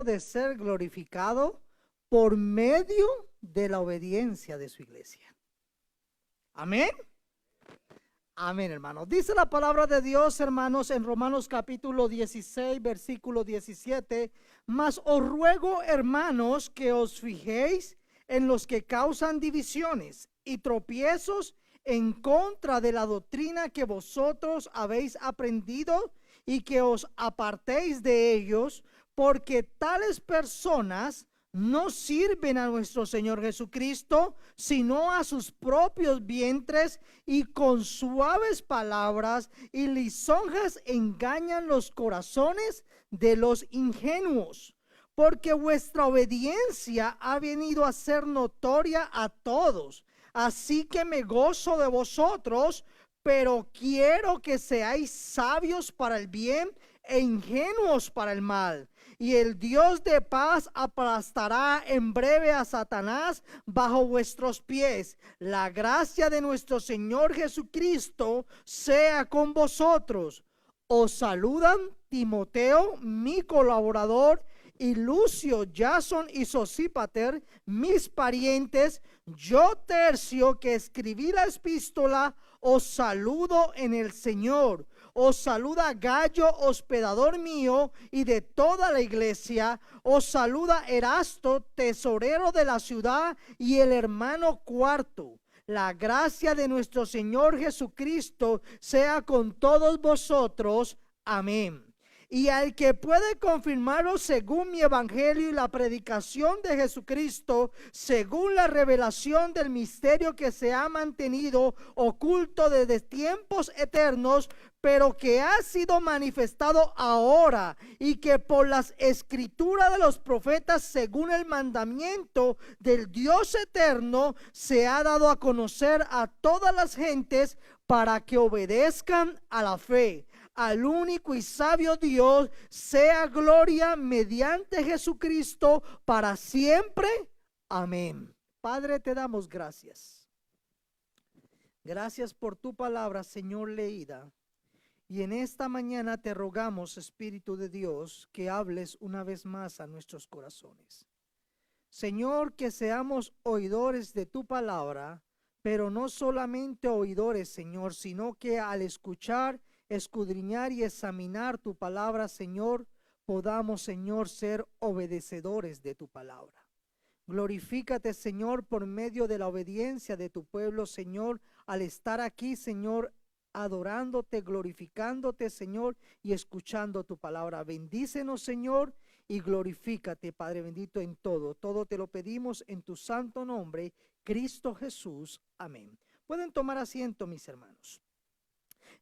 de ser glorificado por medio de la obediencia de su iglesia. Amén. Amén, hermanos. Dice la palabra de Dios, hermanos, en Romanos capítulo 16, versículo 17. Mas os ruego, hermanos, que os fijéis en los que causan divisiones y tropiezos en contra de la doctrina que vosotros habéis aprendido, y que os apartéis de ellos, porque tales personas no sirven a nuestro Señor Jesucristo, sino a sus propios vientres, y con suaves palabras y lisonjas engañan los corazones de los ingenuos. Porque vuestra obediencia ha venido a ser notoria a todos, así que me gozo de vosotros, pero quiero que seáis sabios para el bien e ingenuos para el mal. Y el Dios de paz aplastará en breve a Satanás bajo vuestros pies. La gracia de nuestro Señor Jesucristo sea con vosotros. Os saludan Timoteo, mi colaborador, y Lucio, Yason y Sosípater, mis parientes. Yo, Tercio, que escribí la epístola, os saludo en el Señor. Os saluda Gallo, hospedador mío, y de toda la iglesia. Os saluda Erasto, tesorero de la ciudad, y el hermano Cuarto. La gracia de nuestro Señor Jesucristo sea con todos vosotros. Amén. Y al que puede confirmaros según mi evangelio y la predicación de Jesucristo, según la revelación del misterio que se ha mantenido oculto desde tiempos eternos, pero que ha sido manifestado ahora, y que por las escrituras de los profetas, según el mandamiento del Dios eterno, se ha dado a conocer a todas las gentes, para que obedezcan a la fe. Al único y sabio Dios sea gloria mediante Jesucristo para siempre. Amén. Padre, te damos gracias. Gracias por tu palabra, Señor, leída. Y en esta mañana te rogamos, Espíritu de Dios, que hables una vez más a nuestros corazones. Señor, que seamos oidores de tu palabra, pero no solamente oidores, Señor, sino que al escuchar, escudriñar y examinar tu palabra, Señor, podamos, Señor, ser obedecedores de tu palabra. Glorifícate, Señor, por medio de la obediencia de tu pueblo, Señor, al estar aquí, Señor, adorándote, glorificándote, Señor, y escuchando tu palabra. Bendícenos, Señor, y glorifícate, Padre bendito, en todo. Todo te lo pedimos en tu santo nombre, Cristo Jesús. Amén. Pueden tomar asiento, mis hermanos.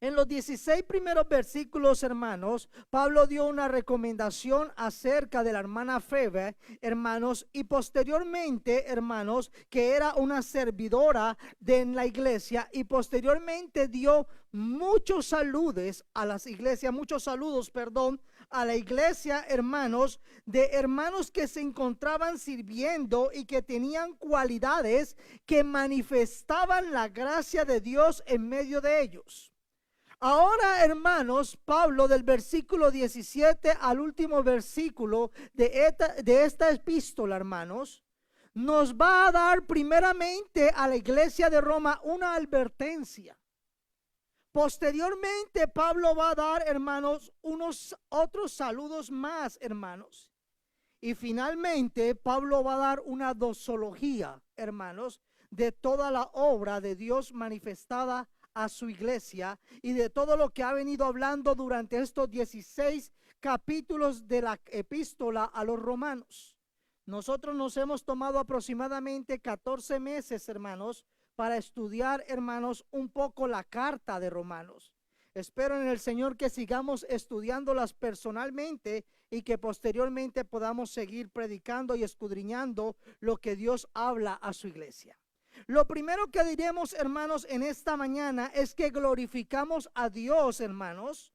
En los 16 primeros versículos, hermanos, Pablo dio una recomendación acerca de la hermana Febe, hermanos, y posteriormente, hermanos, que era una servidora de la iglesia, y posteriormente dio muchos saludos a las iglesias, a la iglesia, hermanos, de hermanos que se encontraban sirviendo y que tenían cualidades que manifestaban la gracia de Dios en medio de ellos. Ahora, hermanos, Pablo, del versículo 17 al último versículo de esta epístola, hermanos, nos va a dar primeramente a la iglesia de Roma una advertencia. Posteriormente, Pablo va a dar, hermanos, unos otros saludos más, hermanos. Y finalmente, Pablo va a dar una dosología, hermanos, de toda la obra de Dios manifestada a su iglesia, y de todo lo que ha venido hablando durante estos 16 capítulos de la epístola a los romanos. Nosotros nos hemos tomado aproximadamente 14 meses, hermanos, para estudiar, hermanos, un poco la carta de Romanos. Espero en el Señor que sigamos estudiándolas personalmente, y que posteriormente podamos seguir predicando y escudriñando lo que Dios habla a su iglesia. Lo primero que diremos, hermanos, en esta mañana es que glorificamos a Dios, hermanos,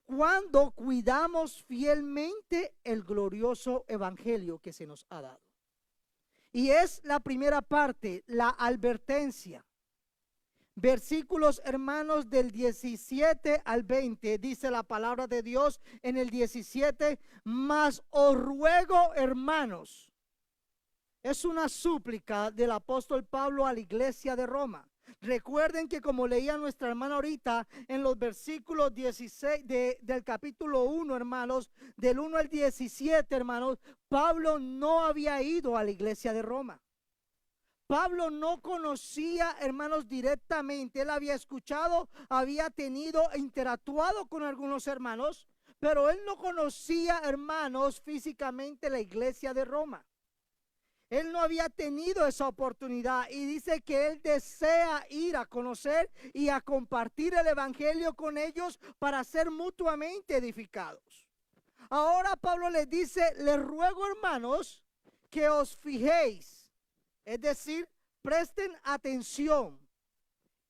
cuando cuidamos fielmente el glorioso evangelio que se nos ha dado. Y es la primera parte, la advertencia. versículos, hermanos, del 17 al 20, dice la palabra de Dios en el 17, mas os ruego, hermanos. Es una súplica del apóstol Pablo a la iglesia de Roma. Recuerden que, como leía nuestra hermana ahorita, en los versículos 16 del capítulo 1, hermanos, del 1 al 17, hermanos, Pablo no había ido a la iglesia de Roma. Pablo no conocía, hermanos, directamente. Él había escuchado, había tenido, interactuado con algunos hermanos, pero él no conocía, hermanos, físicamente la iglesia de Roma. Él no había tenido esa oportunidad y dice que él desea ir a conocer y a compartir el evangelio con ellos para ser mutuamente edificados. Ahora Pablo les dice, les ruego, hermanos, que os fijéis, es decir, presten atención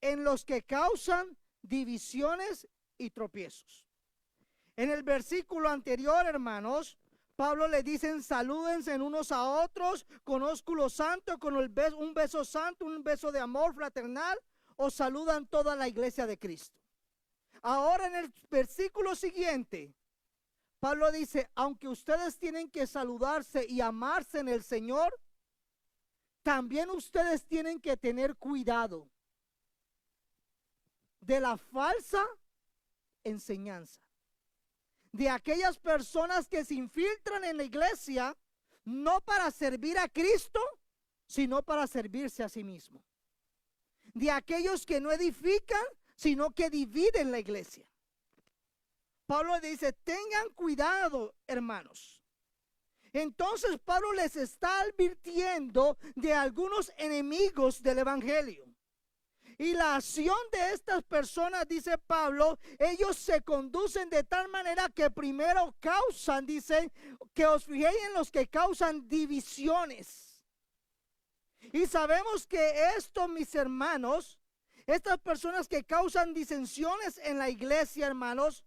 en los que causan divisiones y tropiezos. En el versículo anterior, hermanos, Pablo le dicen, salúdense unos a otros con ósculo santo, con un beso santo, un beso de amor fraternal, o saludan toda la iglesia de Cristo. Ahora en el versículo siguiente, Pablo dice, aunque ustedes tienen que saludarse y amarse en el Señor, también ustedes tienen que tener cuidado de la falsa enseñanza, de aquellas personas que se infiltran en la iglesia no para servir a Cristo, sino para servirse a sí mismo. De aquellos que no edifican, sino que dividen la iglesia. Pablo dice, tengan cuidado, hermanos. Entonces Pablo les está advirtiendo de algunos enemigos del evangelio. Y la acción de estas personas, dice Pablo, ellos se conducen de tal manera que primero causan, dice, que os fijéis en los que causan divisiones. Y sabemos que esto, mis hermanos, estas personas que causan disensiones en la iglesia, hermanos,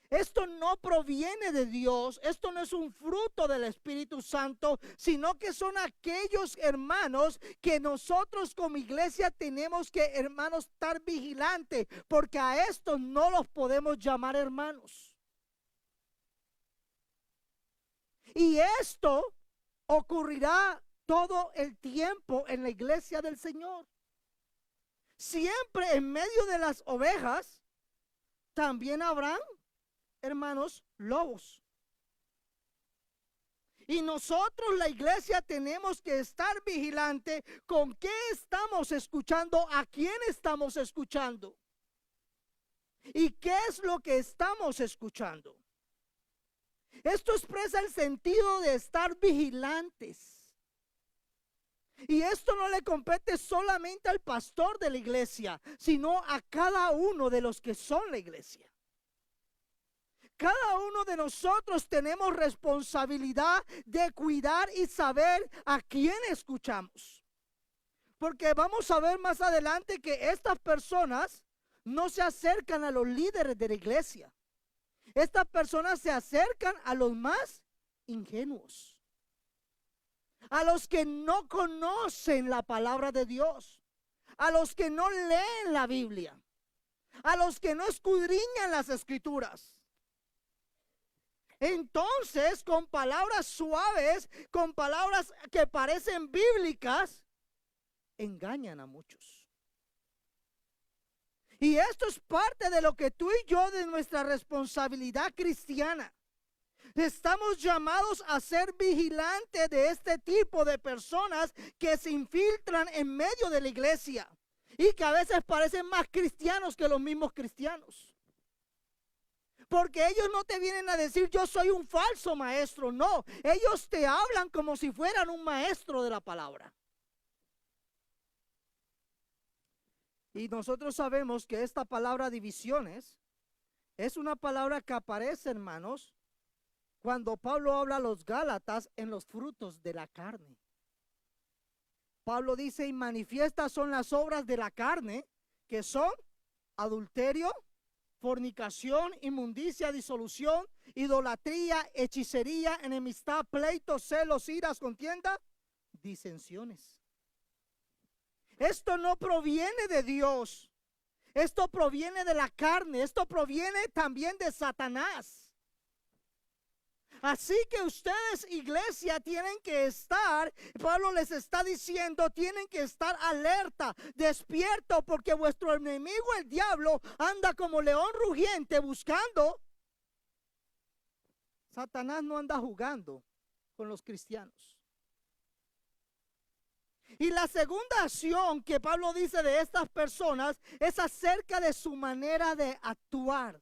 esto no proviene de Dios, esto no es un fruto del Espíritu Santo, sino que son aquellos hermanos que nosotros como iglesia tenemos que, hermanos, estar vigilantes, porque a estos no los podemos llamar hermanos. Y esto ocurrirá todo el tiempo en la iglesia del Señor. Siempre en medio de las ovejas también habrán, hermanos, lobos. Y nosotros, la iglesia, tenemos que estar vigilante con qué estamos escuchando, a quién estamos escuchando y qué es lo que estamos escuchando. Esto expresa el sentido de estar vigilantes. Y esto no le compete solamente al pastor de la iglesia, sino a cada uno de los que son la iglesia. Cada uno de nosotros tenemos responsabilidad de cuidar y saber a quién escuchamos. Porque vamos a ver más adelante que estas personas no se acercan a los líderes de la iglesia. Estas personas se acercan a los más ingenuos, a los que no conocen la palabra de Dios, a los que no leen la Biblia, a los que no escudriñan las escrituras. Entonces, con palabras suaves, con palabras que parecen bíblicas, engañan a muchos. Y esto es parte de lo que tú y yo, de nuestra responsabilidad cristiana. Estamos llamados a ser vigilantes de este tipo de personas que se infiltran en medio de la iglesia y que a veces parecen más cristianos que los mismos cristianos. Porque ellos no te vienen a decir yo soy un falso maestro, no, ellos te hablan como si fueran un maestro de la palabra. Y nosotros sabemos que esta palabra divisiones es una palabra que aparece, hermanos, cuando Pablo habla a los Gálatas en los frutos de la carne. Pablo dice, y manifiestas son las obras de la carne, que son adulterio, fornicación, inmundicia, disolución, idolatría, hechicería, enemistad, pleitos, celos, iras, contienda, disensiones. Esto no proviene de Dios, Esto proviene de la carne, esto proviene también de Satanás. Así que ustedes, iglesia, tienen que estar, Pablo les está diciendo, tienen que estar alerta, despierto, porque vuestro enemigo, el diablo, anda como león rugiente buscando. Satanás no anda jugando con los cristianos. Y la segunda acción que Pablo dice de estas personas es acerca de su manera de actuar.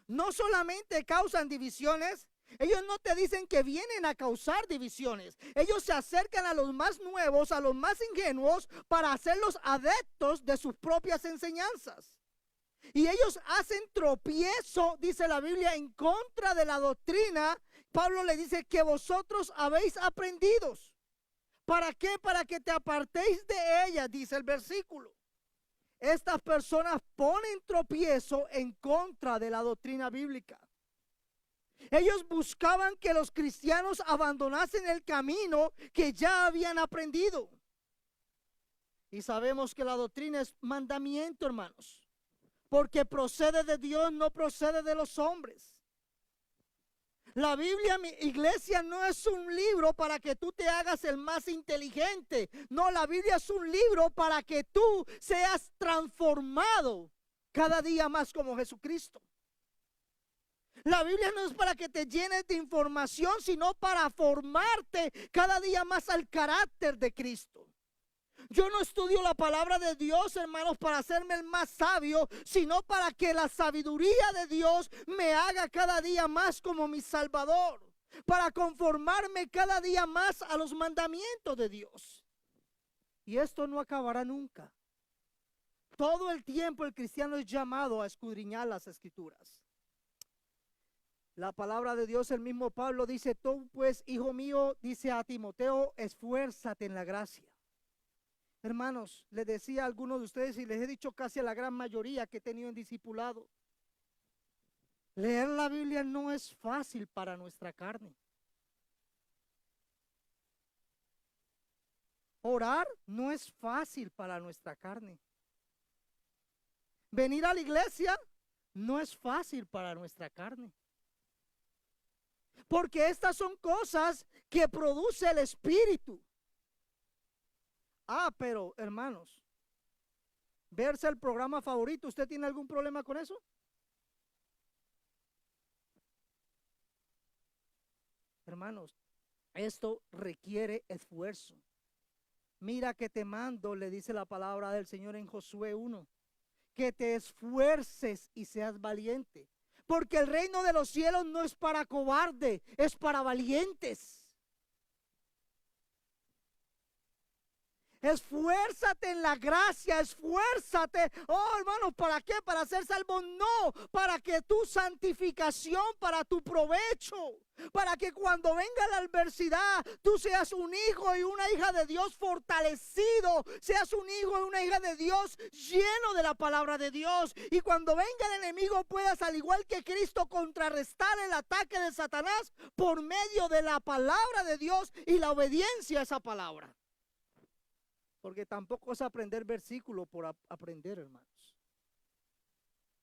No solamente causan divisiones, ellos no te dicen que vienen a causar divisiones. Ellos se acercan a los más nuevos, a los más ingenuos, para hacerlos adeptos de sus propias enseñanzas. Y ellos hacen tropiezo, dice la Biblia, en contra de la doctrina. Pablo le dice que vosotros habéis aprendido. ¿Para qué? Para que te apartéis de ella, dice el versículo. Estas personas ponen tropiezo en contra de la doctrina bíblica. Ellos buscaban que los cristianos abandonasen el camino que ya habían aprendido. Y sabemos que la doctrina es mandamiento, hermanos, porque procede de Dios, no procede de los hombres. La Biblia, mi iglesia, no es un libro para que tú te hagas el más inteligente. No, la Biblia es un libro para que tú seas transformado cada día más como Jesucristo. La Biblia no es para que te llenes de información, sino para formarte cada día más al carácter de Cristo. Yo no estudio la palabra de Dios, hermanos, para hacerme el más sabio, sino para que la sabiduría de Dios me haga cada día más como mi Salvador, para conformarme cada día más a los mandamientos de Dios. Y esto no acabará nunca. Todo el tiempo el cristiano es llamado a escudriñar las Escrituras. La palabra de Dios, el mismo Pablo dice: tú pues, hijo mío, dice a Timoteo, esfuérzate en la gracia. Hermanos, les decía a algunos de ustedes, y les he dicho casi a la gran mayoría que he tenido en discipulado, leer la Biblia no es fácil para nuestra carne. Orar no es fácil para nuestra carne. Venir a la iglesia no es fácil para nuestra carne. Porque estas son cosas que produce el Espíritu. Pero hermanos, verse el programa favorito, ¿usted tiene algún problema con eso? Hermanos, esto requiere esfuerzo. Mira que te mando, le dice la palabra del Señor en Josué 1, que te esfuerces y seas valiente. Porque el reino de los cielos no es para cobarde, es para valientes. Esfuérzate en la gracia, esfuérzate. Oh, hermanos, ¿para qué? ¿Para ser salvo? No, para que tu santificación, para tu provecho, para que cuando venga la adversidad, tú seas un hijo y una hija de Dios fortalecido, seas un hijo y una hija de Dios lleno de la palabra de Dios. Y cuando venga el enemigo puedas, al igual que Cristo, contrarrestar el ataque de Satanás por medio de la palabra de Dios y la obediencia a esa palabra. Porque tampoco es aprender versículos por aprender, hermanos.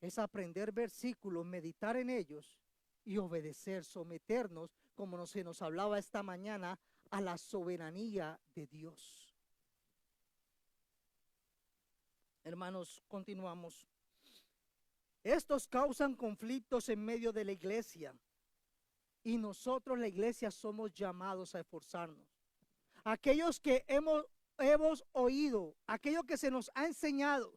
Es aprender versículos, meditar en ellos y obedecer, someternos, como se nos hablaba esta mañana, a la soberanía de Dios. Hermanos, continuamos. Estos causan conflictos en medio de la iglesia. Y nosotros, la iglesia, somos llamados a esforzarnos. Aquellos que hemos oído, aquello que se nos ha enseñado,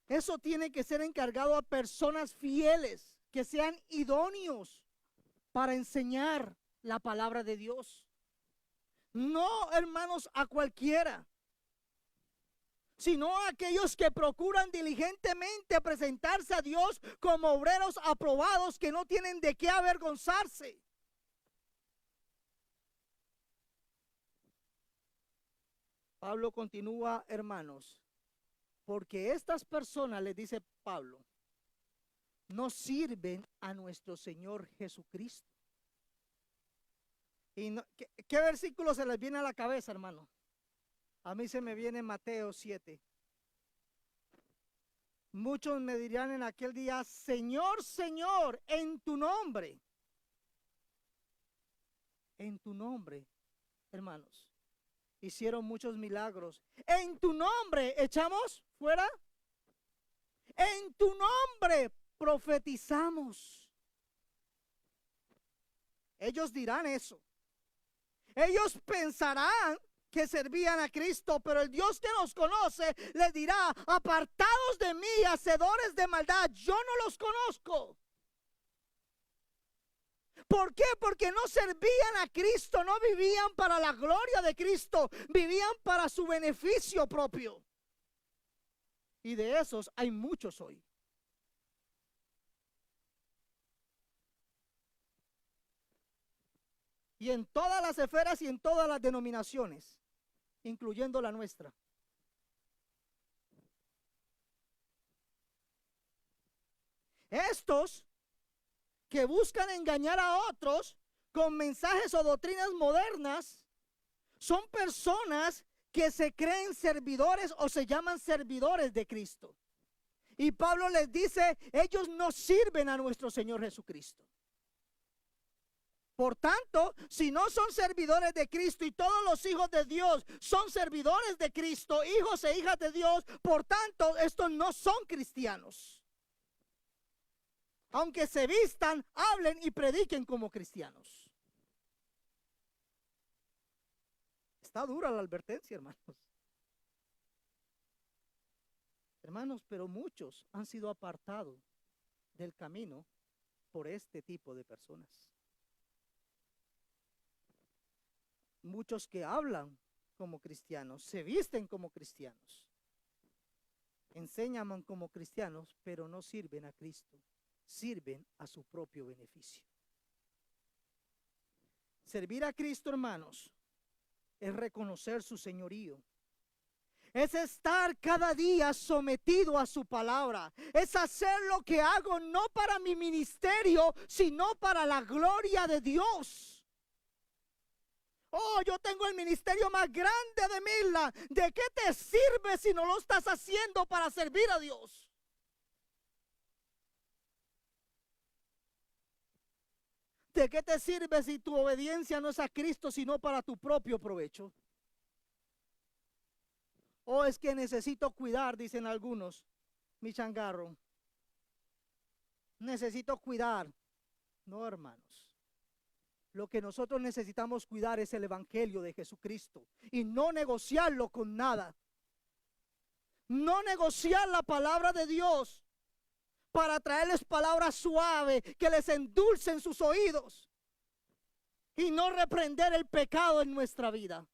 eso tiene que ser encargado a personas fieles, que sean idóneos para enseñar la palabra de Dios. No, hermanos, a cualquiera, sino a aquellos que procuran diligentemente presentarse a Dios como obreros aprobados, que no tienen de qué avergonzarse. Pablo continúa, hermanos, porque estas personas, les dice Pablo, no sirven a nuestro Señor Jesucristo. Y no, ¿qué versículo se les viene a la cabeza, hermano? A mí se me viene Mateo 7. Muchos me dirán en aquel día, Señor, Señor, en tu nombre, hermanos, hicieron muchos milagros. En tu nombre echamos fuera. En tu nombre profetizamos. Ellos dirán eso. Ellos pensarán que servían a Cristo, pero el Dios que nos conoce les dirá, apartados de mí, hacedores de maldad, yo no los conozco. ¿Por qué? Porque no servían a Cristo, no vivían para la gloria de Cristo, vivían para su beneficio propio. Y de esos hay muchos hoy. Y en todas las esferas y en todas las denominaciones, incluyendo la nuestra. Estos que buscan engañar a otros con mensajes o doctrinas modernas son personas que se creen servidores o se llaman servidores de Cristo. Y Pablo les dice, ellos no sirven a nuestro Señor Jesucristo. Por tanto, si no son servidores de Cristo y todos los hijos de Dios son servidores de Cristo, hijos e hijas de Dios, por tanto, estos no son cristianos. Aunque se vistan, hablen y prediquen como cristianos. Está dura la advertencia, hermanos. Hermanos, pero muchos han sido apartados del camino por este tipo de personas. Muchos que hablan como cristianos, se visten como cristianos, enseñan como cristianos, pero no sirven a Cristo, sirven a su propio beneficio. Servir a Cristo, hermanos, es reconocer su señorío. Es estar cada día sometido a su palabra. Es hacer lo que hago no para mi ministerio, sino para la gloria de Dios. Oh, yo tengo el ministerio más grande de Midland. ¿De qué te sirve si no lo estás haciendo para servir a Dios? ¿De qué te sirve si tu obediencia no es a Cristo, sino para tu propio provecho? Oh, es que necesito cuidar, dicen algunos, mi changarro. Necesito cuidar. No, hermanos. Lo que nosotros necesitamos cuidar es el evangelio de Jesucristo y no negociarlo con nada. No negociar la palabra de Dios para traerles palabras suaves que les endulcen sus oídos y no reprender el pecado en nuestra vida.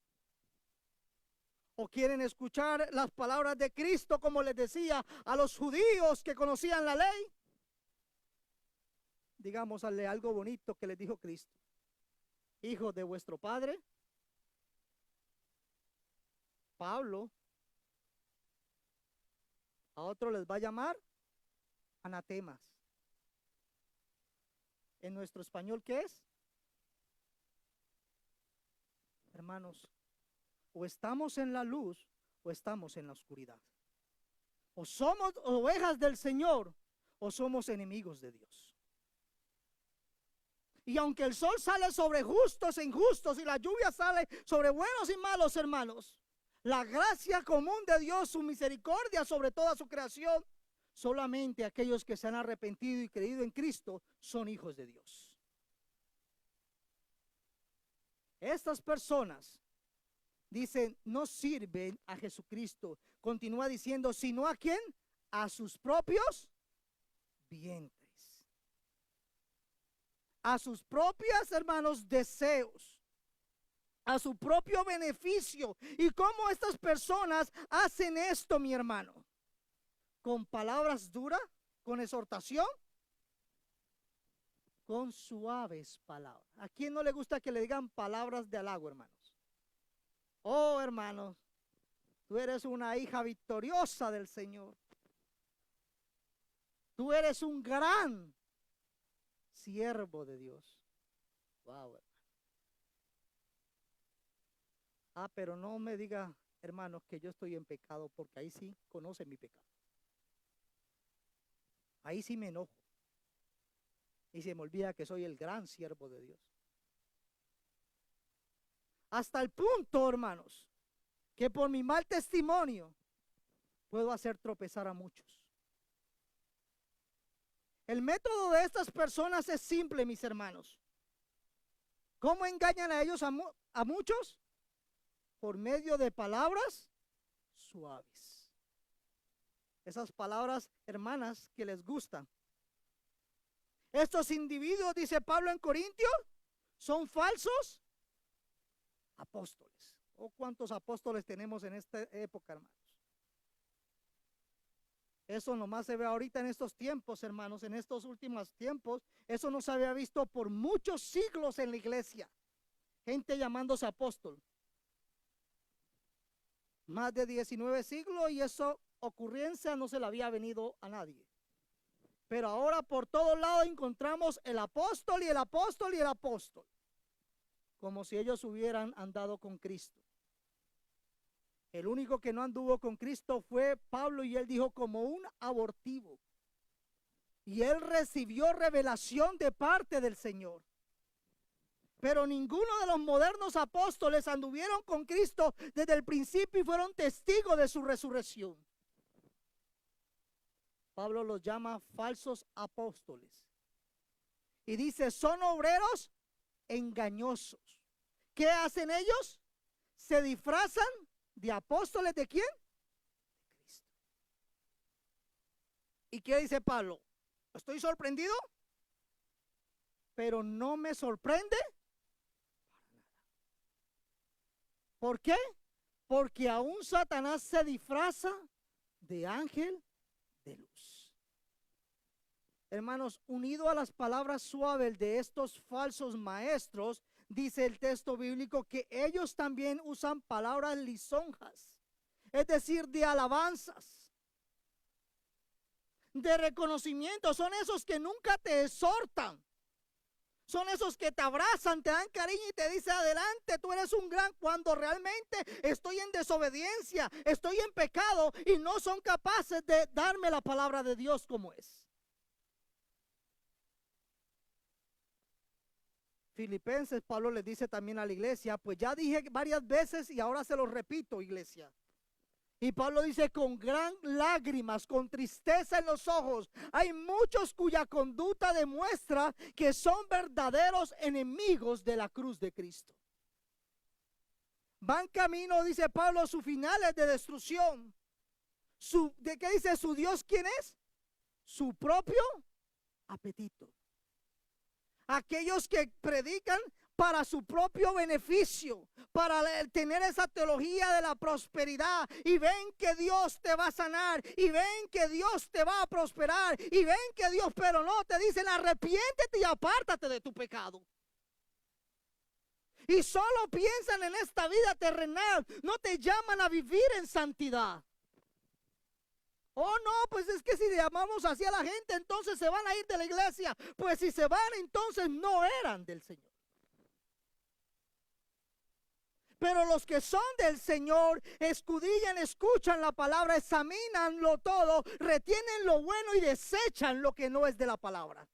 ¿O quieren escuchar las palabras de Cristo, como les decía a los judíos que conocían la ley? Digámosle algo bonito que les dijo Cristo. Hijos de vuestro padre Pablo, a otro les va a llamar anatemas. En nuestro español, ¿qué es? Hermanos, o estamos en la luz o estamos en la oscuridad. O somos ovejas del Señor o somos enemigos de Dios. Y aunque el sol sale sobre justos e injustos y la lluvia sale sobre buenos y malos, hermanos, la gracia común de Dios, su misericordia sobre toda su creación, solamente aquellos que se han arrepentido y creído en Cristo son hijos de Dios. Estas personas, dicen, no sirven a Jesucristo. Continúa diciendo, sino a quién? A sus propios vientres. A sus propios, hermanos, deseos, a su propio beneficio. ¿Y cómo estas personas hacen esto, mi hermano? ¿Con palabras duras? ¿Con exhortación? Con suaves palabras. ¿A quién no le gusta que le digan palabras de halago, hermanos? Oh, hermanos, tú eres una hija victoriosa del Señor. Tú eres un gran siervo de Dios. Wow. Pero no me diga, hermanos, que yo estoy en pecado, porque ahí sí conoce mi pecado. Ahí sí me enojo. Y se me olvida que soy el gran siervo de Dios. Hasta el punto, hermanos, que por mi mal testimonio puedo hacer tropezar a muchos. El método de estas personas es simple, mis hermanos. ¿Cómo engañan a ellos a muchos? Por medio de palabras suaves. Esas palabras, hermanas, que les gustan. Estos individuos, dice Pablo en Corintios, son falsos apóstoles. ¿O cuántos apóstoles tenemos en esta época, hermanos? Eso nomás se ve ahorita en estos tiempos, hermanos, en estos últimos tiempos. Eso no se había visto por muchos siglos en la iglesia. Gente llamándose apóstol. Más de 19 siglos, y eso ocurrencia no se le había venido a nadie. Pero ahora por todos lados encontramos el apóstol y el apóstol y el apóstol. Como si ellos hubieran andado con Cristo. El único que no anduvo con Cristo fue Pablo, y él dijo como un abortivo. Y él recibió revelación de parte del Señor. Pero ninguno de los modernos apóstoles anduvieron con Cristo desde el principio y fueron testigos de su resurrección. Pablo los llama falsos apóstoles. Y dice, son obreros engañosos. ¿Qué hacen ellos? Se disfrazan de apóstoles ¿de quién? De Cristo. ¿Y qué dice Pablo? ¿Estoy sorprendido? Pero no me sorprende para nada. ¿Por qué? Porque aún Satanás se disfraza de ángel de luz. Hermanos, unido a las palabras suaves de estos falsos maestros, dice el texto bíblico que ellos también usan palabras lisonjas, es decir, de alabanzas, de reconocimiento. Son esos que nunca te exhortan, son esos que te abrazan, te dan cariño y te dicen adelante, tú eres un gran, cuando realmente estoy en desobediencia, estoy en pecado y no son capaces de darme la palabra de Dios como es. Filipenses, Pablo les dice también a la iglesia, pues ya dije varias veces y ahora se lo repito, iglesia. Y Pablo dice, con gran lágrimas, con tristeza en los ojos, hay muchos cuya conducta demuestra que son verdaderos enemigos de la cruz de Cristo. Van camino, dice Pablo, a sus finales de destrucción. ¿De qué dice su Dios? ¿Quién es? Su propio apetito. Aquellos que predican para su propio beneficio, para tener esa teología de la prosperidad, y ven que Dios te va a sanar, y ven que Dios te va a prosperar, y ven que Dios, pero no, te dicen arrepiéntete y apártate de tu pecado. Y solo piensan en esta vida terrenal, no te llaman a vivir en santidad. Oh no, pues es que si le llamamos así a la gente, entonces se van a ir de la iglesia. Pues si se van, entonces no eran del Señor. Pero los que son del Señor escudillan, escuchan la palabra, examínanlo todo, retienen lo bueno y desechan lo que no es de la palabra.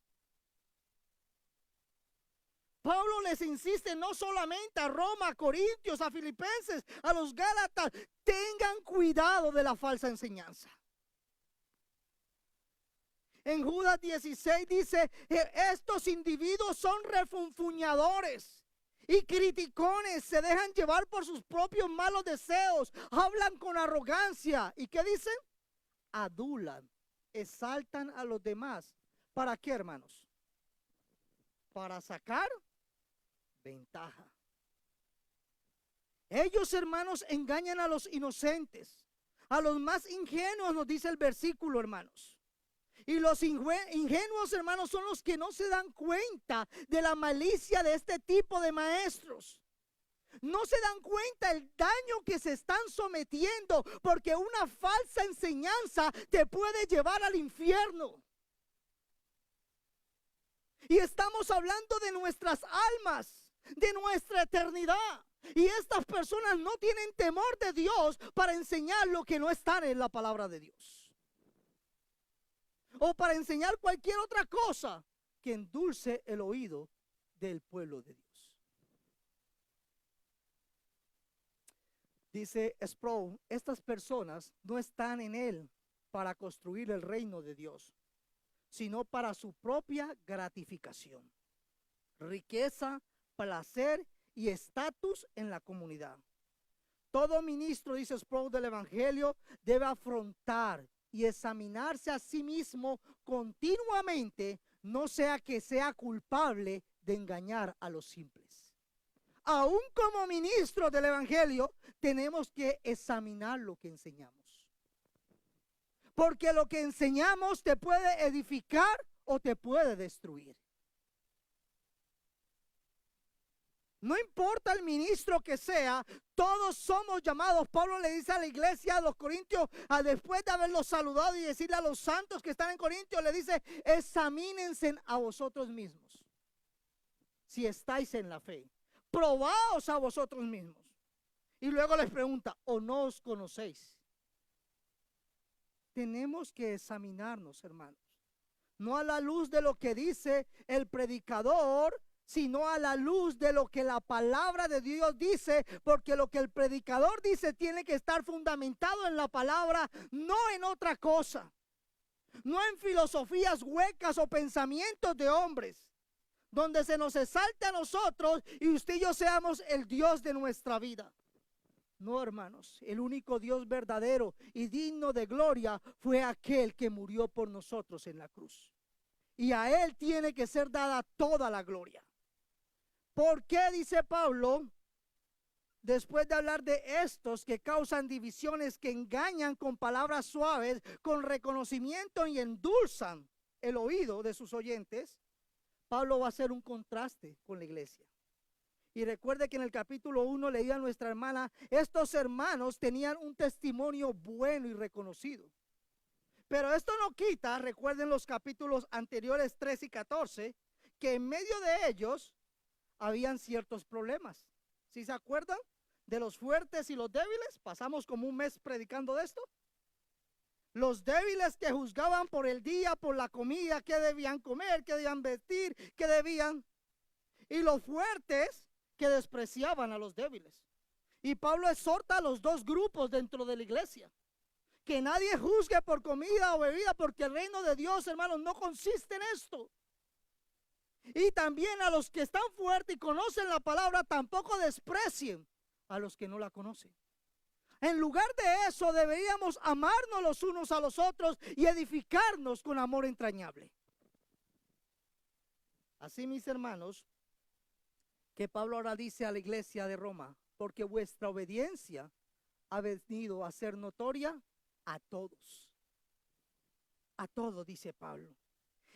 Pablo les insiste no solamente a Roma, a Corintios, a Filipenses, a los Gálatas, tengan cuidado de la falsa enseñanza. En Judas 16 dice, estos individuos son refunfuñadores y criticones, se dejan llevar por sus propios malos deseos, hablan con arrogancia. ¿Y qué dicen? Adulan, exaltan a los demás. ¿Para qué, hermanos? Para sacar ventaja. Ellos, hermanos, engañan a los inocentes, a los más ingenuos, nos dice el versículo, hermanos. Y los ingenuos, hermanos, son los que no se dan cuenta de la malicia de este tipo de maestros. No se dan cuenta el daño que se están sometiendo, porque una falsa enseñanza te puede llevar al infierno. Y estamos hablando de nuestras almas, de nuestra eternidad. Y estas personas no tienen temor de Dios para enseñar lo que no está en la palabra de Dios. o para enseñar cualquier otra cosa que endulce el oído del pueblo de Dios. Dice Sproul, estas personas no están en él para construir el reino de Dios, sino para su propia gratificación, riqueza, placer y estatus en la comunidad. Todo ministro, dice Sproul, del evangelio debe afrontar y examinarse a sí mismo continuamente, no sea que sea culpable de engañar a los simples. Aún como ministros del evangelio tenemos que examinar lo que enseñamos, porque lo que enseñamos te puede edificar o te puede destruir. No importa el ministro que sea, todos somos llamados. Pablo le dice a la iglesia, a los corintios, después de haberlos saludado y decirle a los santos que están en Corintios, le dice, examínense a vosotros mismos, si estáis en la fe. Probaos a vosotros mismos. Y luego les pregunta, ¿o no os conocéis? Tenemos que examinarnos, hermanos. No a la luz de lo que dice el predicador, sino a la luz de lo que la palabra de Dios dice, porque lo que el predicador dice tiene que estar fundamentado en la palabra, no en otra cosa, no en filosofías huecas o pensamientos de hombres, donde se nos exalte a nosotros y usted y yo seamos el Dios de nuestra vida. No, hermanos, el único Dios verdadero y digno de gloria fue aquel que murió por nosotros en la cruz. Y a Él tiene que ser dada toda la gloria. ¿Por qué, dice Pablo, después de hablar de estos que causan divisiones, que engañan con palabras suaves, con reconocimiento y endulzan el oído de sus oyentes? Pablo va a hacer un contraste con la iglesia. Y recuerde que en el capítulo 1 leía a nuestra hermana, estos hermanos tenían un testimonio bueno y reconocido. Pero esto no quita, recuerden los capítulos anteriores 3 y 14, que en medio de ellos habían ciertos problemas. ¿Sí se acuerdan de los fuertes y los débiles? Pasamos como un mes predicando de esto. Los débiles que juzgaban por el día, por la comida, qué debían comer, qué debían vestir, qué debían. Y los fuertes que despreciaban a los débiles. Y Pablo exhorta a los dos grupos dentro de la iglesia. Que nadie juzgue por comida o bebida, porque el reino de Dios, hermanos, no consiste en esto. Y también a los que están fuertes y conocen la palabra, tampoco desprecien a los que no la conocen. En lugar de eso, deberíamos amarnos los unos a los otros y edificarnos con amor entrañable. Así, mis hermanos, que Pablo ahora dice a la iglesia de Roma, porque vuestra obediencia ha venido a ser notoria a todos. A todos, dice Pablo.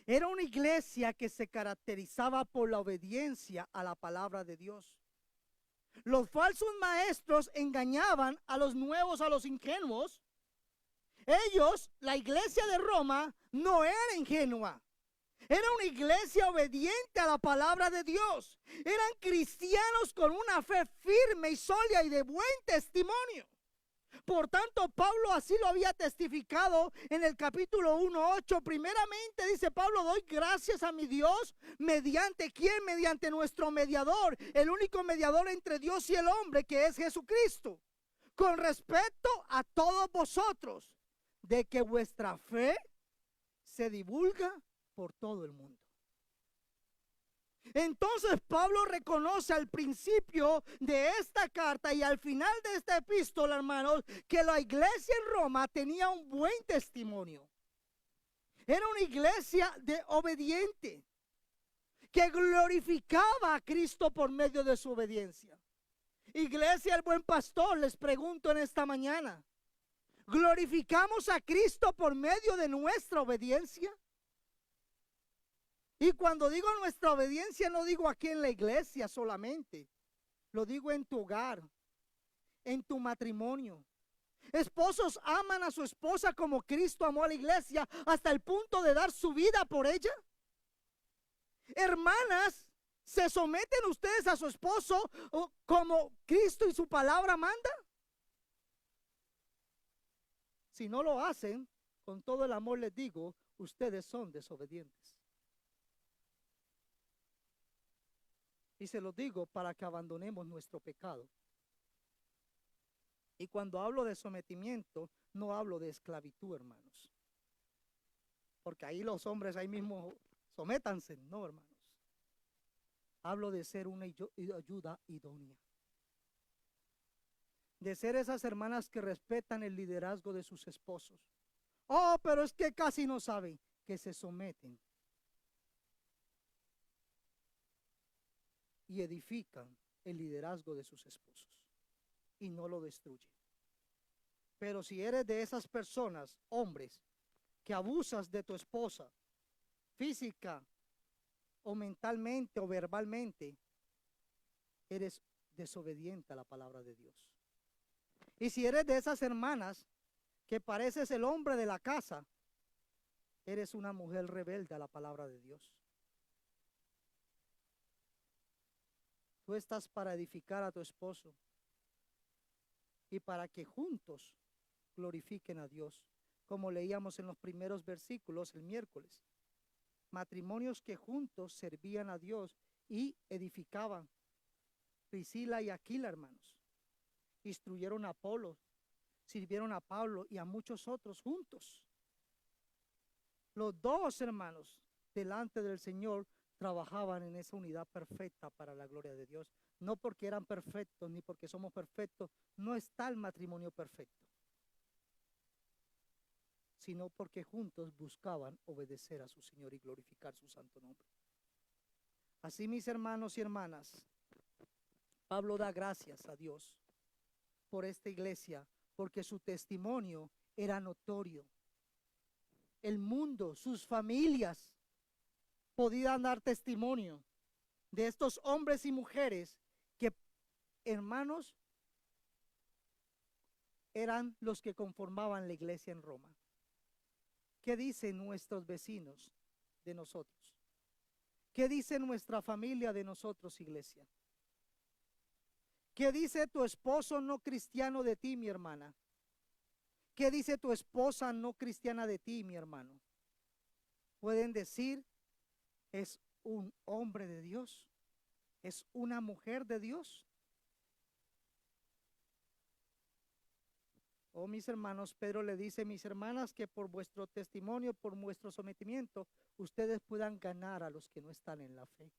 Era una iglesia que se caracterizaba por la obediencia a la palabra de Dios. Los falsos maestros engañaban a los nuevos, a los ingenuos. Ellos, la iglesia de Roma, no era ingenua. Era una iglesia obediente a la palabra de Dios. Eran cristianos con una fe firme y sólida y de buen testimonio. Por tanto, Pablo así lo había testificado en el capítulo 1:8. Primeramente, dice Pablo, doy gracias a mi Dios. ¿Mediante quién? Mediante nuestro mediador, el único mediador entre Dios y el hombre, que es Jesucristo. Con respecto a todos vosotros, de que vuestra fe se divulga por todo el mundo. Entonces Pablo reconoce al principio de esta carta y al final de esta epístola, hermanos, que la iglesia en Roma tenía un buen testimonio. Era una iglesia de obediente que glorificaba a Cristo por medio de su obediencia. Iglesia, el buen pastor, les pregunto en esta mañana, ¿glorificamos a Cristo por medio de nuestra obediencia? Y cuando digo nuestra obediencia, no digo aquí en la iglesia solamente. Lo digo en tu hogar, en tu matrimonio. Esposos aman a su esposa como Cristo amó a la iglesia hasta el punto de dar su vida por ella. Hermanas, ¿se someten ustedes a su esposo como Cristo y su palabra manda? Si no lo hacen, con todo el amor les digo, ustedes son desobedientes. Y se lo digo para que abandonemos nuestro pecado. Y cuando hablo de sometimiento, no hablo de esclavitud, hermanos. Porque ahí los hombres ahí mismo sométanse, no, hermanos. Hablo de ser una ayuda idónea. De ser esas hermanas que respetan el liderazgo de sus esposos. Oh, pero es que casi no saben que se someten y edifican el liderazgo de sus esposos y no lo destruyen. Pero si eres de esas personas, hombres, que abusas de tu esposa, física o mentalmente o verbalmente, eres desobediente a la palabra de Dios. Y si eres de esas hermanas que pareces el hombre de la casa, eres una mujer rebelde a la palabra de Dios. Tú estás para edificar a tu esposo y para que juntos glorifiquen a Dios, como leíamos en los primeros versículos el miércoles. Matrimonios que juntos servían a Dios y edificaban. Priscila y Aquila, hermanos, instruyeron a Apolo, sirvieron a Pablo y a muchos otros juntos. Los dos hermanos delante del Señor trabajaban en esa unidad perfecta para la gloria de Dios. No porque eran perfectos ni porque somos perfectos, no está el matrimonio perfecto, sino porque juntos buscaban obedecer a su Señor y glorificar su santo nombre. Así, mis hermanos y hermanas, Pablo da gracias a Dios por esta iglesia, porque su testimonio era notorio. El mundo, sus familias, podían dar testimonio de estos hombres y mujeres que, hermanos, eran los que conformaban la iglesia en Roma. ¿Qué dicen nuestros vecinos de nosotros? ¿Qué dice nuestra familia de nosotros, iglesia? ¿Qué dice tu esposo no cristiano de ti, mi hermana? ¿Qué dice tu esposa no cristiana de ti, mi hermano? Pueden decir, es un hombre de Dios, es una mujer de Dios. Oh, mis hermanos, Pedro le dice, mis hermanas, que por vuestro testimonio, por vuestro sometimiento, ustedes puedan ganar a los que no están en la fe.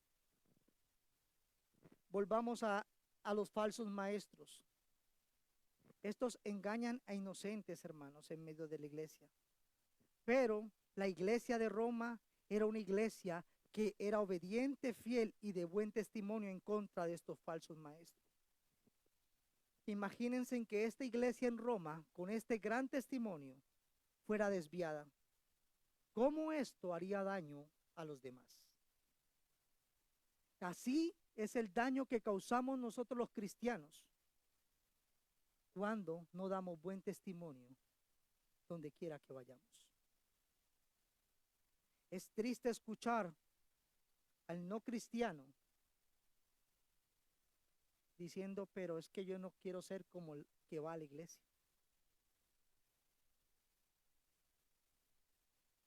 Volvamos a los falsos maestros. Estos engañan a inocentes, hermanos, en medio de la iglesia. Pero la iglesia de Roma era una iglesia que era obediente, fiel y de buen testimonio en contra de estos falsos maestros. Imagínense en que esta iglesia en Roma, con este gran testimonio, fuera desviada. ¿Cómo esto haría daño a los demás? Así es el daño que causamos nosotros los cristianos cuando no damos buen testimonio donde quiera que vayamos. Es triste escuchar al no cristiano diciendo, pero es que yo no quiero ser como el que va a la iglesia.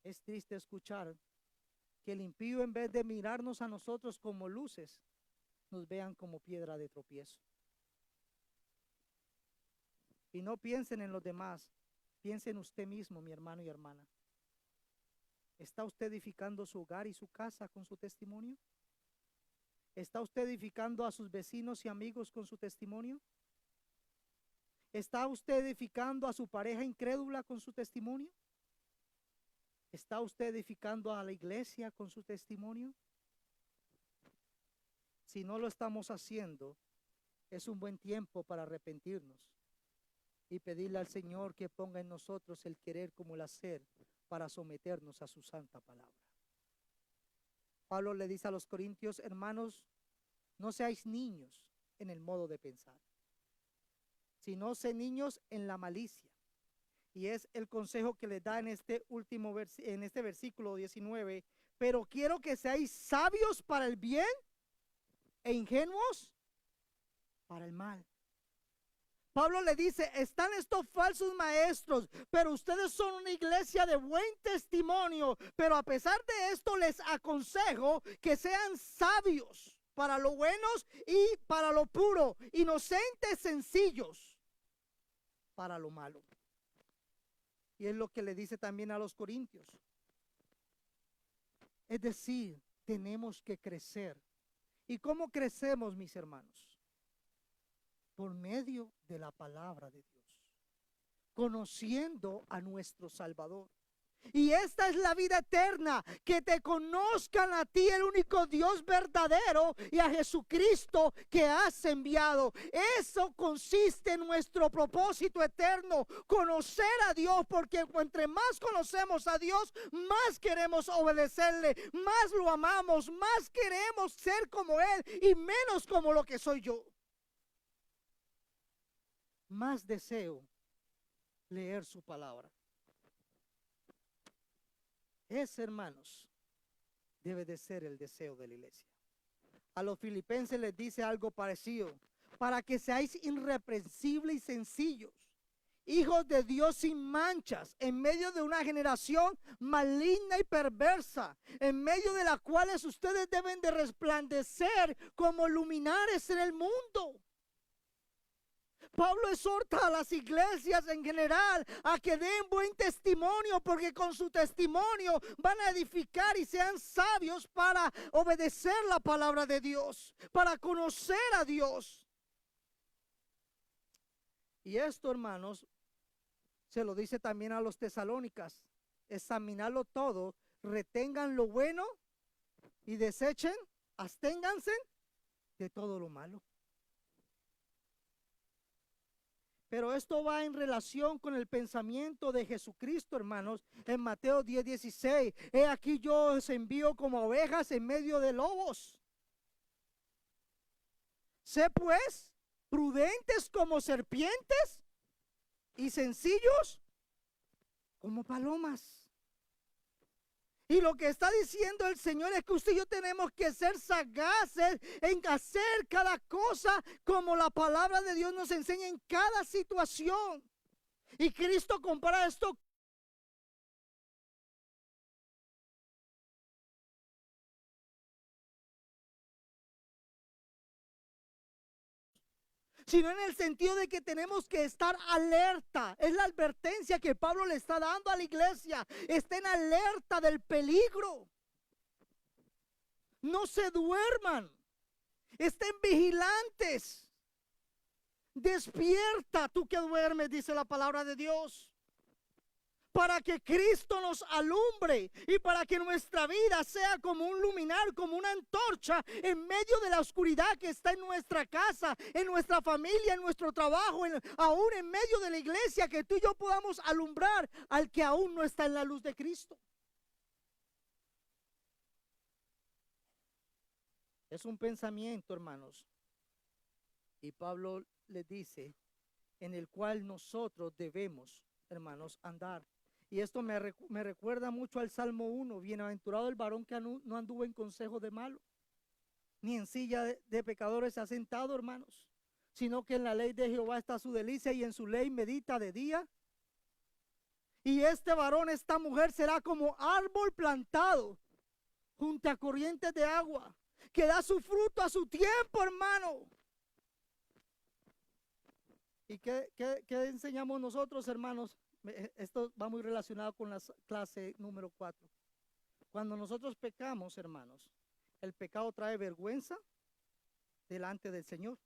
Es triste escuchar que el impío, en vez de mirarnos a nosotros como luces, nos vean como piedra de tropiezo. Y no piensen en los demás, piensen en usted mismo, mi hermano y hermana. ¿Está usted edificando su hogar y su casa con su testimonio? ¿Está usted edificando a sus vecinos y amigos con su testimonio? ¿Está usted edificando a su pareja incrédula con su testimonio? ¿Está usted edificando a la iglesia con su testimonio? Si no lo estamos haciendo, es un buen tiempo para arrepentirnos y pedirle al Señor que ponga en nosotros el querer como el hacer para someternos a su santa palabra. Pablo le dice a los corintios, hermanos, no seáis niños en el modo de pensar, sino sé niños en la malicia. Y es el consejo que les da en este último en este versículo 19. Pero quiero que seáis sabios para el bien e ingenuos para el mal. Pablo le dice, están estos falsos maestros, pero ustedes son una iglesia de buen testimonio. Pero a pesar de esto les aconsejo que sean sabios para lo buenos y para lo puro, inocentes, sencillos para lo malo. Y es lo que le dice también a los corintios. Es decir, tenemos que crecer. ¿Y cómo crecemos, mis hermanos? Por medio de la palabra de Dios, conociendo a nuestro Salvador. Y esta es la vida eterna, que te conozcan a ti, el único Dios verdadero, y a Jesucristo que has enviado. Eso consiste en nuestro propósito eterno, conocer a Dios, porque entre más conocemos a Dios, más queremos obedecerle, más lo amamos, más queremos ser como Él y menos como lo que soy yo. Más deseo leer su palabra. Ese, hermanos, debe de ser el deseo de la iglesia. A los filipenses les dice algo parecido: para que seáis irreprensibles y sencillos, hijos de Dios sin manchas, en medio de una generación maligna y perversa, en medio de la cual ustedes deben de resplandecer como luminares en el mundo. Pablo exhorta a las iglesias en general a que den buen testimonio, porque con su testimonio van a edificar y sean sabios para obedecer la palabra de Dios, para conocer a Dios. Y esto, hermanos, se lo dice también a los tesalónicas: examinarlo todo, retengan lo bueno y desechen, absténganse de todo lo malo. Pero esto va en relación con el pensamiento de Jesucristo, hermanos, en Mateo 10:16. He aquí yo os envío como ovejas en medio de lobos. Sé pues prudentes como serpientes y sencillos como palomas. Y lo que está diciendo el Señor es que usted y yo tenemos que ser sagaces en hacer cada cosa como la palabra de Dios nos enseña en cada situación. Y Cristo compara esto sino en el sentido de que tenemos que estar alerta. Es la advertencia que Pablo le está dando a la iglesia. Estén alerta del peligro. No se duerman. Estén vigilantes. Despierta tú que duermes, dice la palabra de Dios, para que Cristo nos alumbre y para que nuestra vida sea como un luminar, como una antorcha en medio de la oscuridad que está en nuestra casa, en nuestra familia, en nuestro trabajo, aún en medio de la iglesia, que tú y yo podamos alumbrar al que aún no está en la luz de Cristo. Es un pensamiento, hermanos, y Pablo les dice, en el cual nosotros debemos, hermanos, andar. Y esto me recuerda mucho al Salmo 1. Bienaventurado el varón que no anduvo en consejo de malo, ni en silla de pecadores se ha sentado, hermanos, sino que en la ley de Jehová está su delicia y en su ley medita de día. Y este varón, esta mujer, será como árbol plantado junto a corrientes de agua, que da su fruto a su tiempo, hermano. ¿Y qué enseñamos nosotros, hermanos? Esto va muy relacionado con la clase número 4. Cuando nosotros pecamos, hermanos, el pecado trae vergüenza delante del Señor.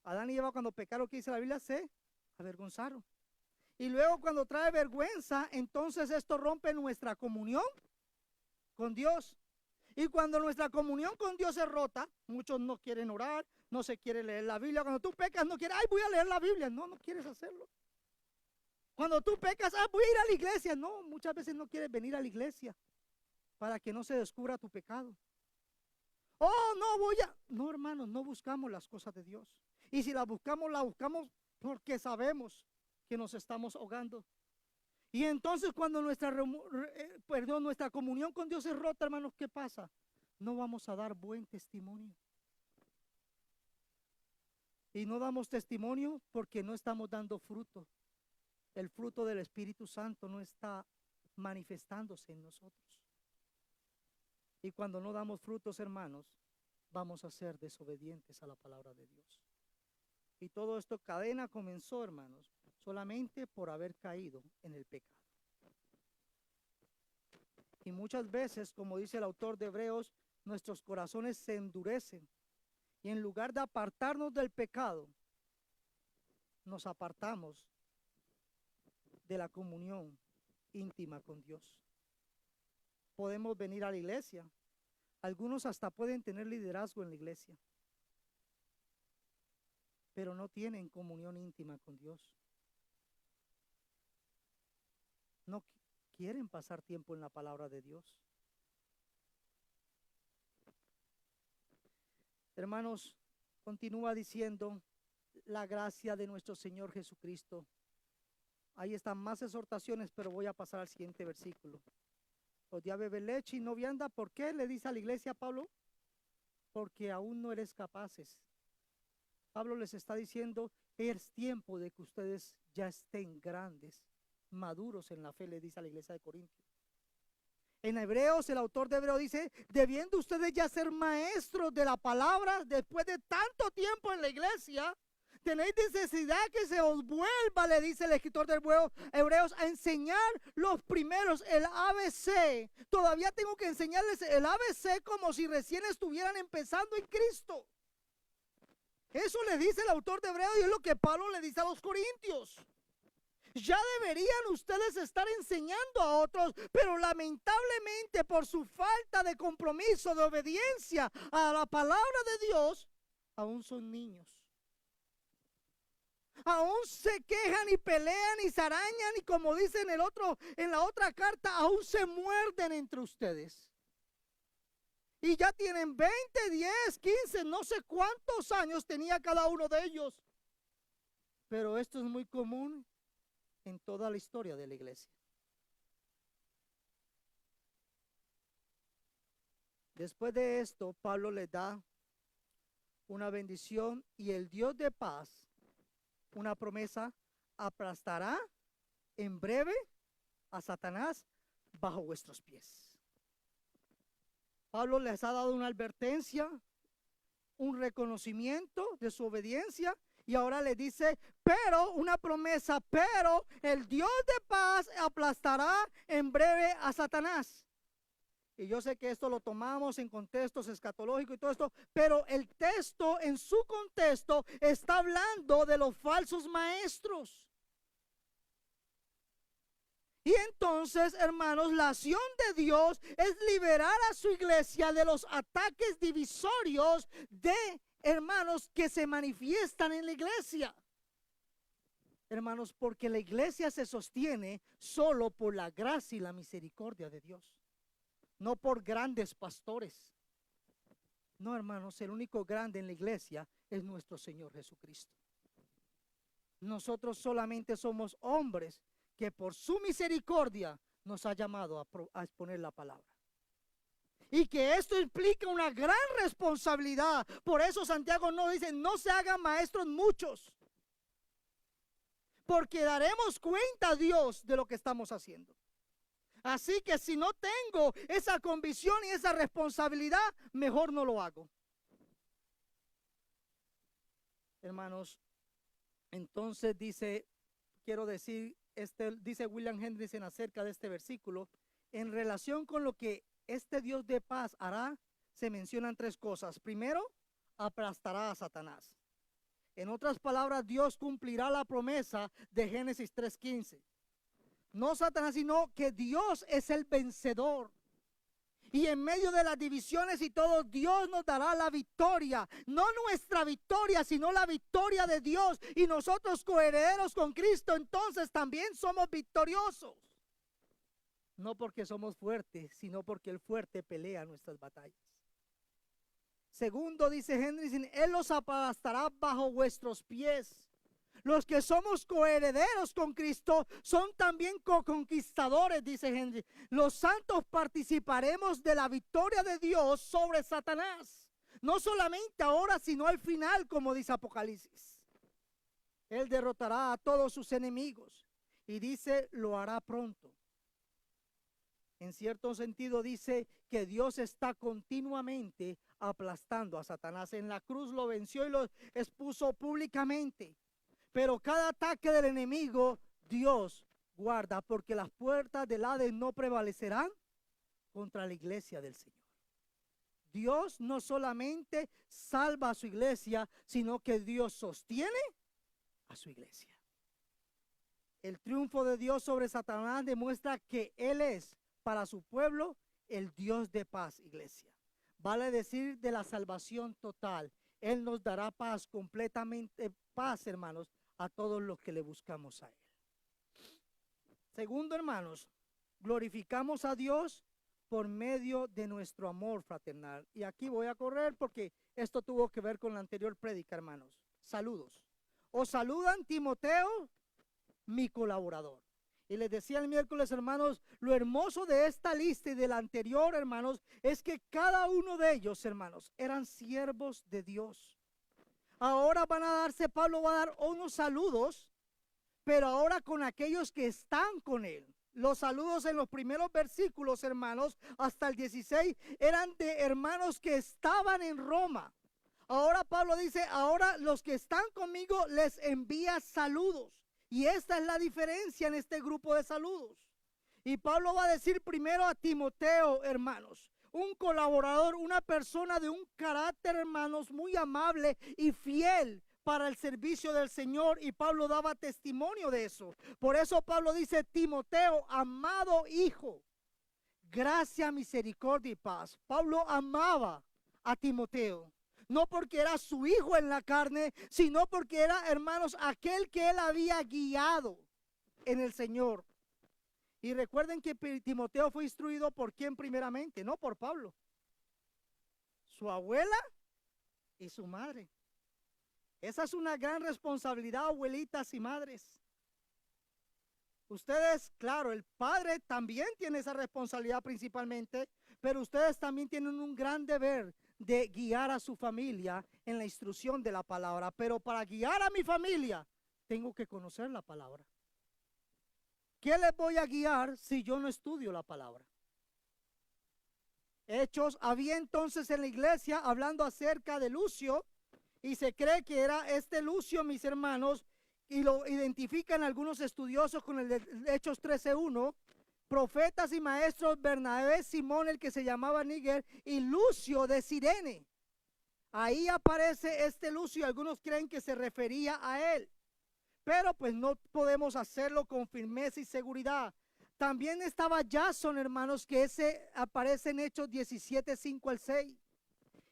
Adán y Eva, cuando pecaron, ¿qué dice la Biblia? Se avergonzaron. Y luego, cuando trae vergüenza, entonces esto rompe nuestra comunión con Dios. Y cuando nuestra comunión con Dios es rota, muchos no quieren orar, no se quiere leer la Biblia. Cuando tú pecas, no quieres, ay, voy a leer la Biblia. No quieres hacerlo. Cuando tú pecas, voy a ir a la iglesia. No, muchas veces no quieres venir a la iglesia para que no se descubra tu pecado. Oh, no, hermanos, no buscamos las cosas de Dios. Y si las buscamos porque sabemos que nos estamos ahogando. Y entonces cuando nuestra comunión con Dios es rota, hermanos, ¿qué pasa? No vamos a dar buen testimonio. Y no damos testimonio porque no estamos dando fruto. El fruto del Espíritu Santo no está manifestándose en nosotros. Y cuando no damos frutos, hermanos, vamos a ser desobedientes a la palabra de Dios. Y todo esto cadena comenzó, hermanos, solamente por haber caído en el pecado. Y muchas veces, como dice el autor de Hebreos, nuestros corazones se endurecen. Y en lugar de apartarnos del pecado, nos apartamos de la comunión íntima con Dios. Podemos venir a la iglesia. Algunos hasta pueden tener liderazgo en la iglesia, pero no tienen comunión íntima con Dios. No quieren pasar tiempo en la palabra de Dios. Hermanos, continúa diciendo la gracia de nuestro Señor Jesucristo. Ahí están más exhortaciones, pero voy a pasar al siguiente versículo. Os di a beber leche y no vianda. ¿Por qué? Le dice a la iglesia Pablo. Porque aún no eres capaces. Pablo les está diciendo, es tiempo de que ustedes ya estén grandes, maduros en la fe, le dice a la iglesia de Corintios. En Hebreos, el autor de Hebreos dice, debiendo ustedes ya ser maestros de la palabra, después de tanto tiempo en la iglesia, tenéis necesidad que se os vuelva, le dice el escritor de Hebreos, a enseñar los primeros, el ABC. Todavía tengo que enseñarles el ABC como si recién estuvieran empezando en Cristo. Eso le dice el autor de Hebreos y es lo que Pablo le dice a los corintios. Ya deberían ustedes estar enseñando a otros, pero lamentablemente por su falta de compromiso, de obediencia a la palabra de Dios, aún son niños. Aún se quejan y pelean y se arañan y como dice en la otra carta, aún se muerden entre ustedes. Y ya tienen 20, 10, 15, no sé cuántos años tenía cada uno de ellos. Pero esto es muy común en toda la historia de la iglesia. Después de esto, Pablo les da una bendición y el Dios de paz, una promesa, aplastará en breve a Satanás bajo vuestros pies. Pablo les ha dado una advertencia, un reconocimiento de su obediencia y ahora le dice, pero una promesa, pero el Dios de paz aplastará en breve a Satanás. Y yo sé que esto lo tomamos en contextos escatológicos y todo esto, pero el texto en su contexto está hablando de los falsos maestros. Y entonces, hermanos, la acción de Dios es liberar a su iglesia de los ataques divisorios de hermanos que se manifiestan en la iglesia. Hermanos, porque la iglesia se sostiene solo por la gracia y la misericordia de Dios, no por grandes pastores. No, hermanos, el único grande en la iglesia es nuestro Señor Jesucristo. Nosotros solamente somos hombres que por su misericordia nos ha llamado a exponer la palabra. Y que esto implica una gran responsabilidad. Por eso Santiago no dice, no se hagan maestros muchos. Porque daremos cuenta a Dios de lo que estamos haciendo. Así que si no tengo esa convicción y esa responsabilidad, mejor no lo hago. Hermanos, entonces dice, quiero decir, dice William Hendrickson acerca de este versículo, en relación con lo que este Dios de paz hará, se mencionan tres cosas. Primero, aplastará a Satanás. En otras palabras, Dios cumplirá la promesa de Génesis 3:15. No Satanás, sino que Dios es el vencedor. Y en medio de las divisiones y todo, Dios nos dará la victoria. No nuestra victoria, sino la victoria de Dios. Y nosotros coherederos con Cristo, entonces también somos victoriosos. No porque somos fuertes, sino porque el fuerte pelea nuestras batallas. Segundo, dice Hendrickson, Él los aplastará bajo vuestros pies. Los que somos coherederos con Cristo son también co-conquistadores, dice Henry. Los santos participaremos de la victoria de Dios sobre Satanás. No solamente ahora, sino al final, como dice Apocalipsis. Él derrotará a todos sus enemigos. Y dice, lo hará pronto. En cierto sentido dice que Dios está continuamente aplastando a Satanás. En la cruz lo venció y lo expuso públicamente. Pero cada ataque del enemigo, Dios guarda, porque las puertas del Hades no prevalecerán contra la iglesia del Señor. Dios no solamente salva a su iglesia, sino que Dios sostiene a su iglesia. El triunfo de Dios sobre Satanás demuestra que Él es para su pueblo el Dios de paz, iglesia. Vale decir de la salvación total. Él nos dará paz, completamente paz, hermanos, a todos los que le buscamos a Él. Segundo, hermanos, glorificamos a Dios por medio de nuestro amor fraternal. Y aquí voy a correr porque esto tuvo que ver con la anterior prédica, hermanos. Saludos. Os saludan Timoteo, mi colaborador. Y les decía el miércoles, hermanos, lo hermoso de esta lista y de la anterior, hermanos, es que cada uno de ellos, hermanos, eran siervos de Dios. Ahora Pablo va a dar unos saludos, pero ahora con aquellos que están con él. Los saludos en los primeros versículos, hermanos, hasta el 16, eran de hermanos que estaban en Roma. Ahora Pablo dice, ahora los que están conmigo les envía saludos. Y esta es la diferencia en este grupo de saludos. Y Pablo va a decir primero a Timoteo, hermanos, un colaborador, una persona de un carácter, hermanos, muy amable y fiel para el servicio del Señor, y Pablo daba testimonio de eso. Por eso Pablo dice, Timoteo, amado hijo, gracia, misericordia y paz. Pablo amaba a Timoteo, no porque era su hijo en la carne, sino porque era, hermanos, aquel que él había guiado en el Señor. Y recuerden que Timoteo fue instruido por quién primeramente, no por Pablo. Su abuela y su madre. Esa es una gran responsabilidad, abuelitas y madres. Ustedes, claro, el padre también tiene esa responsabilidad principalmente, pero ustedes también tienen un gran deber de guiar a su familia en la instrucción de la palabra. Pero para guiar a mi familia, tengo que conocer la palabra. ¿Qué les voy a guiar si yo no estudio la palabra? Hechos, había entonces en la iglesia, hablando acerca de Lucio, y se cree que era este Lucio, mis hermanos, y lo identifican algunos estudiosos con el de Hechos 13:1, profetas y maestros Bernabé, Simón, el que se llamaba Níger, y Lucio de Cirene. Ahí aparece este Lucio, algunos creen que se refería a él, pero pues no podemos hacerlo con firmeza y seguridad. También estaba Jason, hermanos, que ese aparece en Hechos 17:5-6.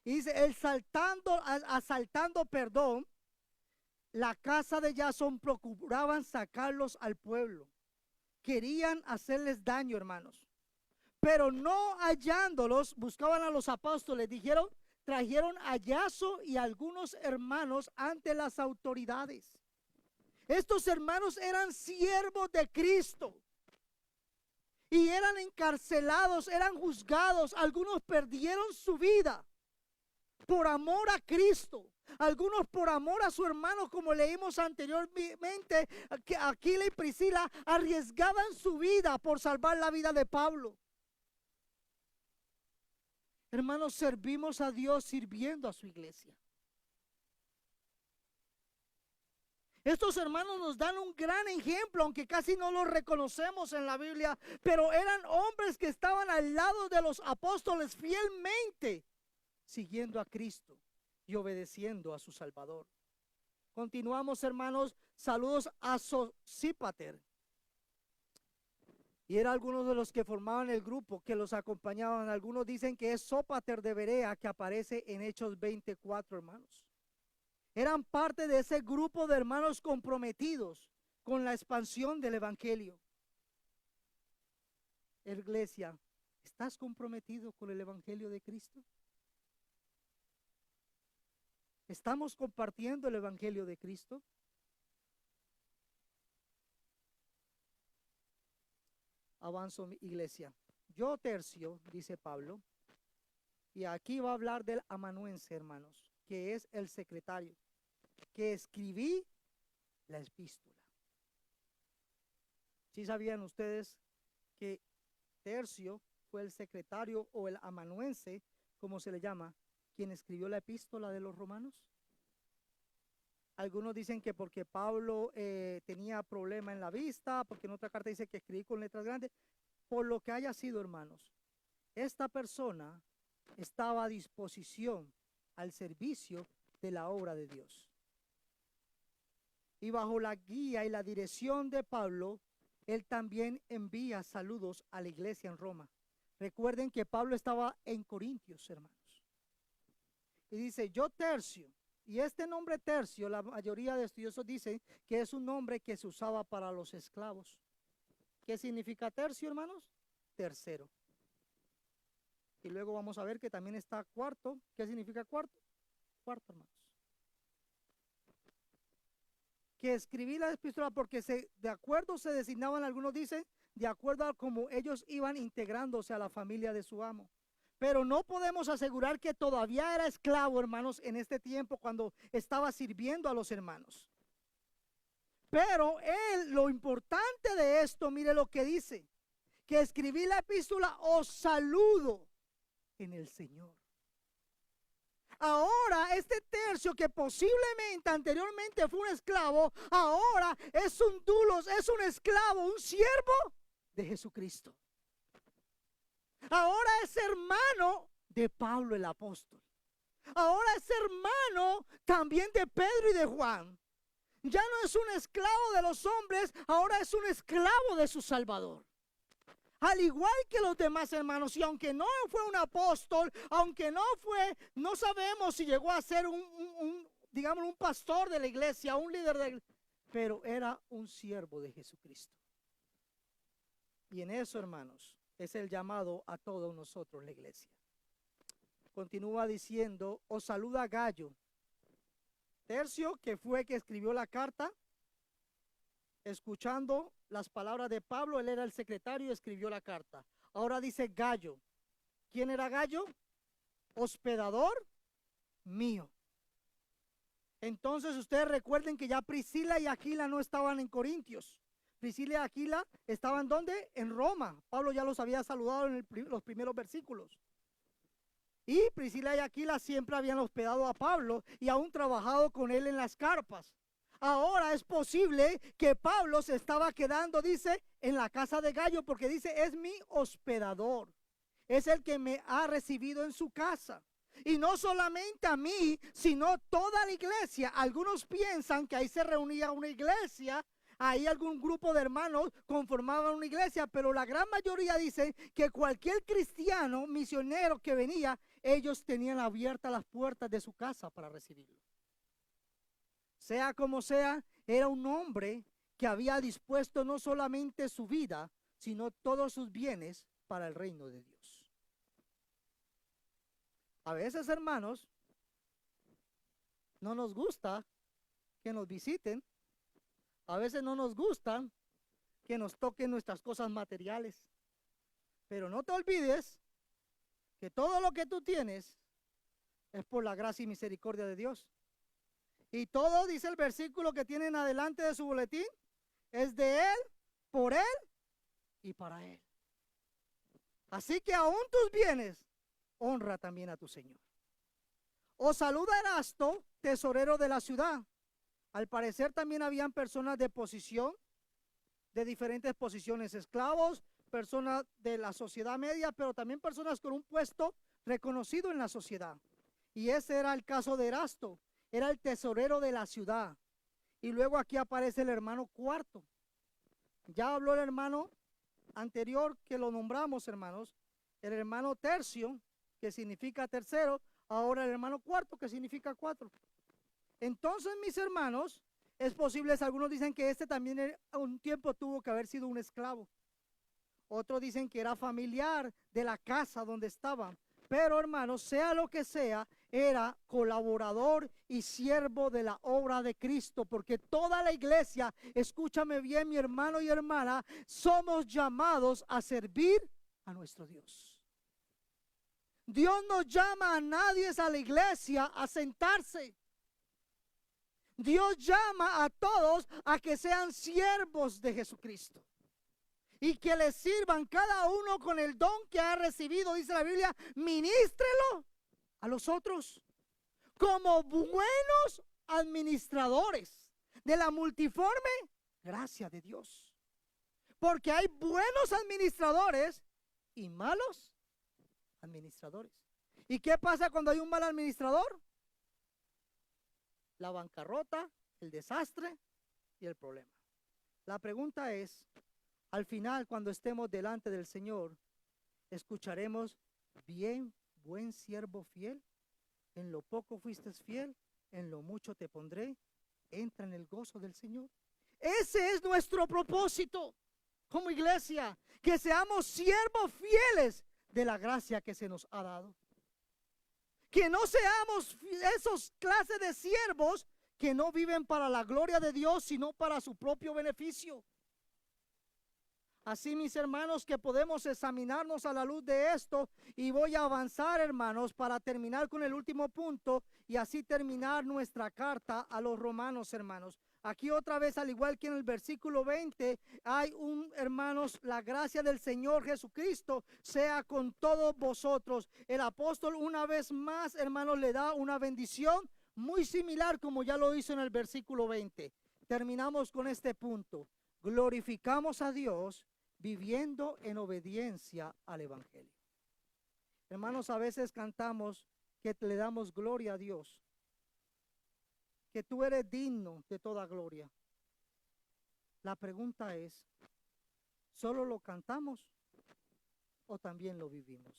Y dice, asaltando, la casa de Jasón, procuraban sacarlos al pueblo. Querían hacerles daño, hermanos. Pero no hallándolos, buscaban a los apóstoles. Trajeron a Jasón y algunos hermanos ante las autoridades. Estos hermanos eran siervos de Cristo. Y eran encarcelados, eran juzgados. Algunos perdieron su vida por amor a Cristo, algunos por amor a su hermano, como leímos anteriormente, que Aquila y Priscila arriesgaban su vida por salvar la vida de Pablo. Hermanos, servimos a Dios sirviendo a su iglesia. Estos hermanos nos dan un gran ejemplo, aunque casi no los reconocemos en la Biblia, pero eran hombres que estaban al lado de los apóstoles fielmente, siguiendo a Cristo y obedeciendo a su Salvador. Continuamos, hermanos. Saludos a Sosípater. Y era algunos de los que formaban el grupo que los acompañaban. Algunos dicen que es Sópater de Berea, que aparece en Hechos 24, hermanos. Eran parte de ese grupo de hermanos comprometidos con la expansión del evangelio. Iglesia, ¿estás comprometido con el evangelio de Cristo? ¿Estamos compartiendo el evangelio de Cristo? Avanzo, iglesia. Yo tercio, dice Pablo, Y aquí va a hablar del amanuense, hermanos, que es el secretario, que escribí la epístola. ¿Sí sabían ustedes que Tercio fue el secretario o el amanuense, como se le llama, quien escribió la epístola de los romanos? Algunos dicen que porque Pablo tenía problema en la vista, porque en otra carta dice que escribí con letras grandes. Por lo que haya sido, hermanos, esta persona estaba a disposición al servicio de la obra de Dios. Y bajo la guía y la dirección de Pablo, él también envía saludos a la iglesia en Roma. Recuerden que Pablo estaba en Corintios, hermanos. Y dice, yo Tercio. Y este nombre Tercio, la mayoría de estudiosos dicen que es un nombre que se usaba para los esclavos. ¿Qué significa tercio, hermanos? Tercero. Y luego vamos a ver que también está cuarto. ¿Qué significa cuarto? Cuarto, hermanos. Que escribí la epístola porque de acuerdo se designaban, algunos dicen, de acuerdo a cómo ellos iban integrándose a la familia de su amo. Pero no podemos asegurar que todavía era esclavo, hermanos, en este tiempo cuando estaba sirviendo a los hermanos. Pero él, lo importante de esto, mire lo que dice, que escribí la epístola, os saludo en el Señor. Ahora este Tercio, que posiblemente anteriormente fue un esclavo, ahora es un dulos, es un esclavo, un siervo de Jesucristo. Ahora es hermano de Pablo el apóstol. Ahora es hermano también de Pedro y de Juan. Ya no es un esclavo de los hombres, ahora es un esclavo de su Salvador. Al igual que los demás hermanos, y aunque no fue un apóstol, aunque no sabemos si llegó a ser digamos, un pastor de la iglesia, un líder de la iglesia, pero era un siervo de Jesucristo. Y en eso, hermanos, es el llamado a todos nosotros, la iglesia. Continúa diciendo, os saluda Gayo. Tercio, que fue que escribió la carta, escuchando las palabras de Pablo, él era el secretario y escribió la carta. Ahora dice Gayo. ¿Quién era Gayo? Hospedador mío. Entonces ustedes recuerden que ya Priscila y Aquila no estaban en Corintios. Priscila y Aquila estaban ¿dónde? En Roma. Pablo ya los había saludado en los primeros versículos. Y Priscila y Aquila siempre habían hospedado a Pablo y aún trabajado con él en las carpas. Ahora es posible que Pablo se estaba quedando, dice, en la casa de Gayo, porque dice, es mi hospedador. Es el que me ha recibido en su casa. Y no solamente a mí, sino toda la iglesia. Algunos piensan que ahí se reunía una iglesia, ahí algún grupo de hermanos conformaban una iglesia, pero la gran mayoría dicen que cualquier cristiano misionero que venía, ellos tenían abiertas las puertas de su casa para recibirlo. Sea como sea, era un hombre que había dispuesto no solamente su vida, sino todos sus bienes para el reino de Dios. A veces, hermanos, no nos gusta que nos visiten. A veces no nos gusta que nos toquen nuestras cosas materiales. Pero no te olvides que todo lo que tú tienes es por la gracia y misericordia de Dios. Y todo, dice el versículo que tienen adelante de su boletín, es de Él, por Él y para Él. Así que aún tus bienes, honra también a tu Señor. Os saluda Erasto, tesorero de la ciudad. Al parecer también habían personas de posición, de diferentes posiciones, esclavos, personas de la sociedad media, pero también personas con un puesto reconocido en la sociedad. Y ese era el caso de Erasto. Era el tesorero de la ciudad. Y luego aquí aparece el hermano cuarto. Ya habló el hermano anterior que lo nombramos, hermanos. El hermano tercio, que significa tercero. Ahora el hermano cuarto, que significa cuatro. Entonces, mis hermanos, es posible, algunos dicen que este también un tiempo tuvo que haber sido un esclavo. Otros dicen que era familiar de la casa donde estaba. Pero, hermanos, sea lo que sea, era colaborador y siervo de la obra de Cristo, porque toda la iglesia, escúchame bien, mi hermano y hermana, somos llamados a servir a nuestro Dios. Dios no llama a nadie a la iglesia a sentarse. Dios llama a todos a que sean siervos de Jesucristo y que le sirvan cada uno con el don que ha recibido. Dice la Biblia, ministrelo a los otros como buenos administradores de la multiforme gracia de Dios. Porque hay buenos administradores y malos administradores. ¿Y qué pasa cuando hay un mal administrador? La bancarrota, el desastre y el problema. La pregunta es, al final, cuando estemos delante del Señor, ¿escucharemos bien, buen siervo fiel? En lo poco fuiste fiel, en lo mucho te pondré. Entra en el gozo del Señor. Ese es nuestro propósito como iglesia, que seamos siervos fieles de la gracia que se nos ha dado. Que no seamos esos clases de siervos que no viven para la gloria de Dios, sino para su propio beneficio. Así, mis hermanos, que podemos examinarnos a la luz de esto, y voy a avanzar, hermanos, para terminar con el último punto y así terminar nuestra carta a los romanos, hermanos. Aquí otra vez, al igual que en el versículo 20, hay hermanos, la gracia del Señor Jesucristo sea con todos vosotros. El apóstol una vez más, hermanos, le da una bendición muy similar como ya lo hizo en el versículo 20. Terminamos con este punto. Glorificamos a Dios viviendo en obediencia al Evangelio. Hermanos, a veces cantamos que le damos gloria a Dios, que tú eres digno de toda gloria. La pregunta es, ¿solo lo cantamos o también lo vivimos?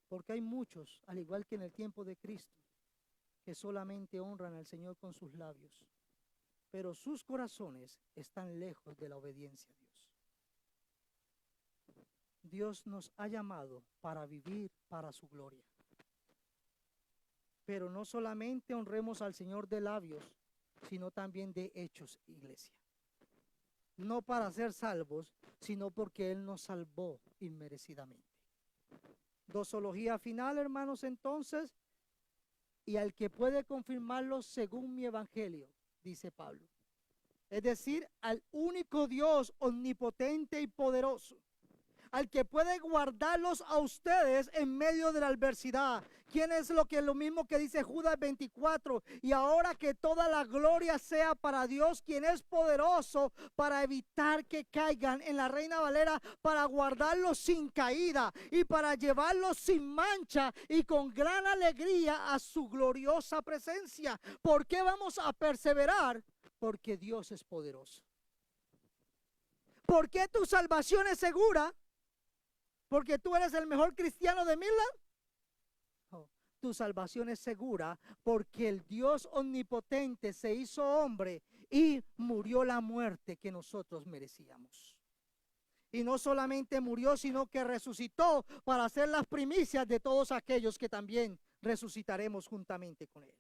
Porque hay muchos, al igual que en el tiempo de Cristo, que solamente honran al Señor con sus labios, pero sus corazones están lejos de la obediencia a Dios. Dios nos ha llamado para vivir para su gloria. Pero no solamente honremos al Señor de labios, sino también de hechos, iglesia. No para ser salvos, sino porque Él nos salvó inmerecidamente. Dosología final, hermanos, entonces, y al que puede confirmarlo según mi evangelio, dice Pablo. Es decir, al único Dios omnipotente y poderoso, al que puede guardarlos a ustedes en medio de la adversidad. ¿Quién es lo mismo que dice Judas 24? Y ahora que toda la gloria sea para Dios, quien es poderoso para evitar que caigan, en la Reina Valera, para guardarlos sin caída y para llevarlos sin mancha y con gran alegría a su gloriosa presencia. ¿Por qué vamos a perseverar? Porque Dios es poderoso. ¿Por qué tu salvación es segura? ¿Porque tú eres el mejor cristiano de Midland? No, tu salvación es segura porque el Dios omnipotente se hizo hombre y murió la muerte que nosotros merecíamos. Y no solamente murió, sino que resucitó para ser las primicias de todos aquellos que también resucitaremos juntamente con Él.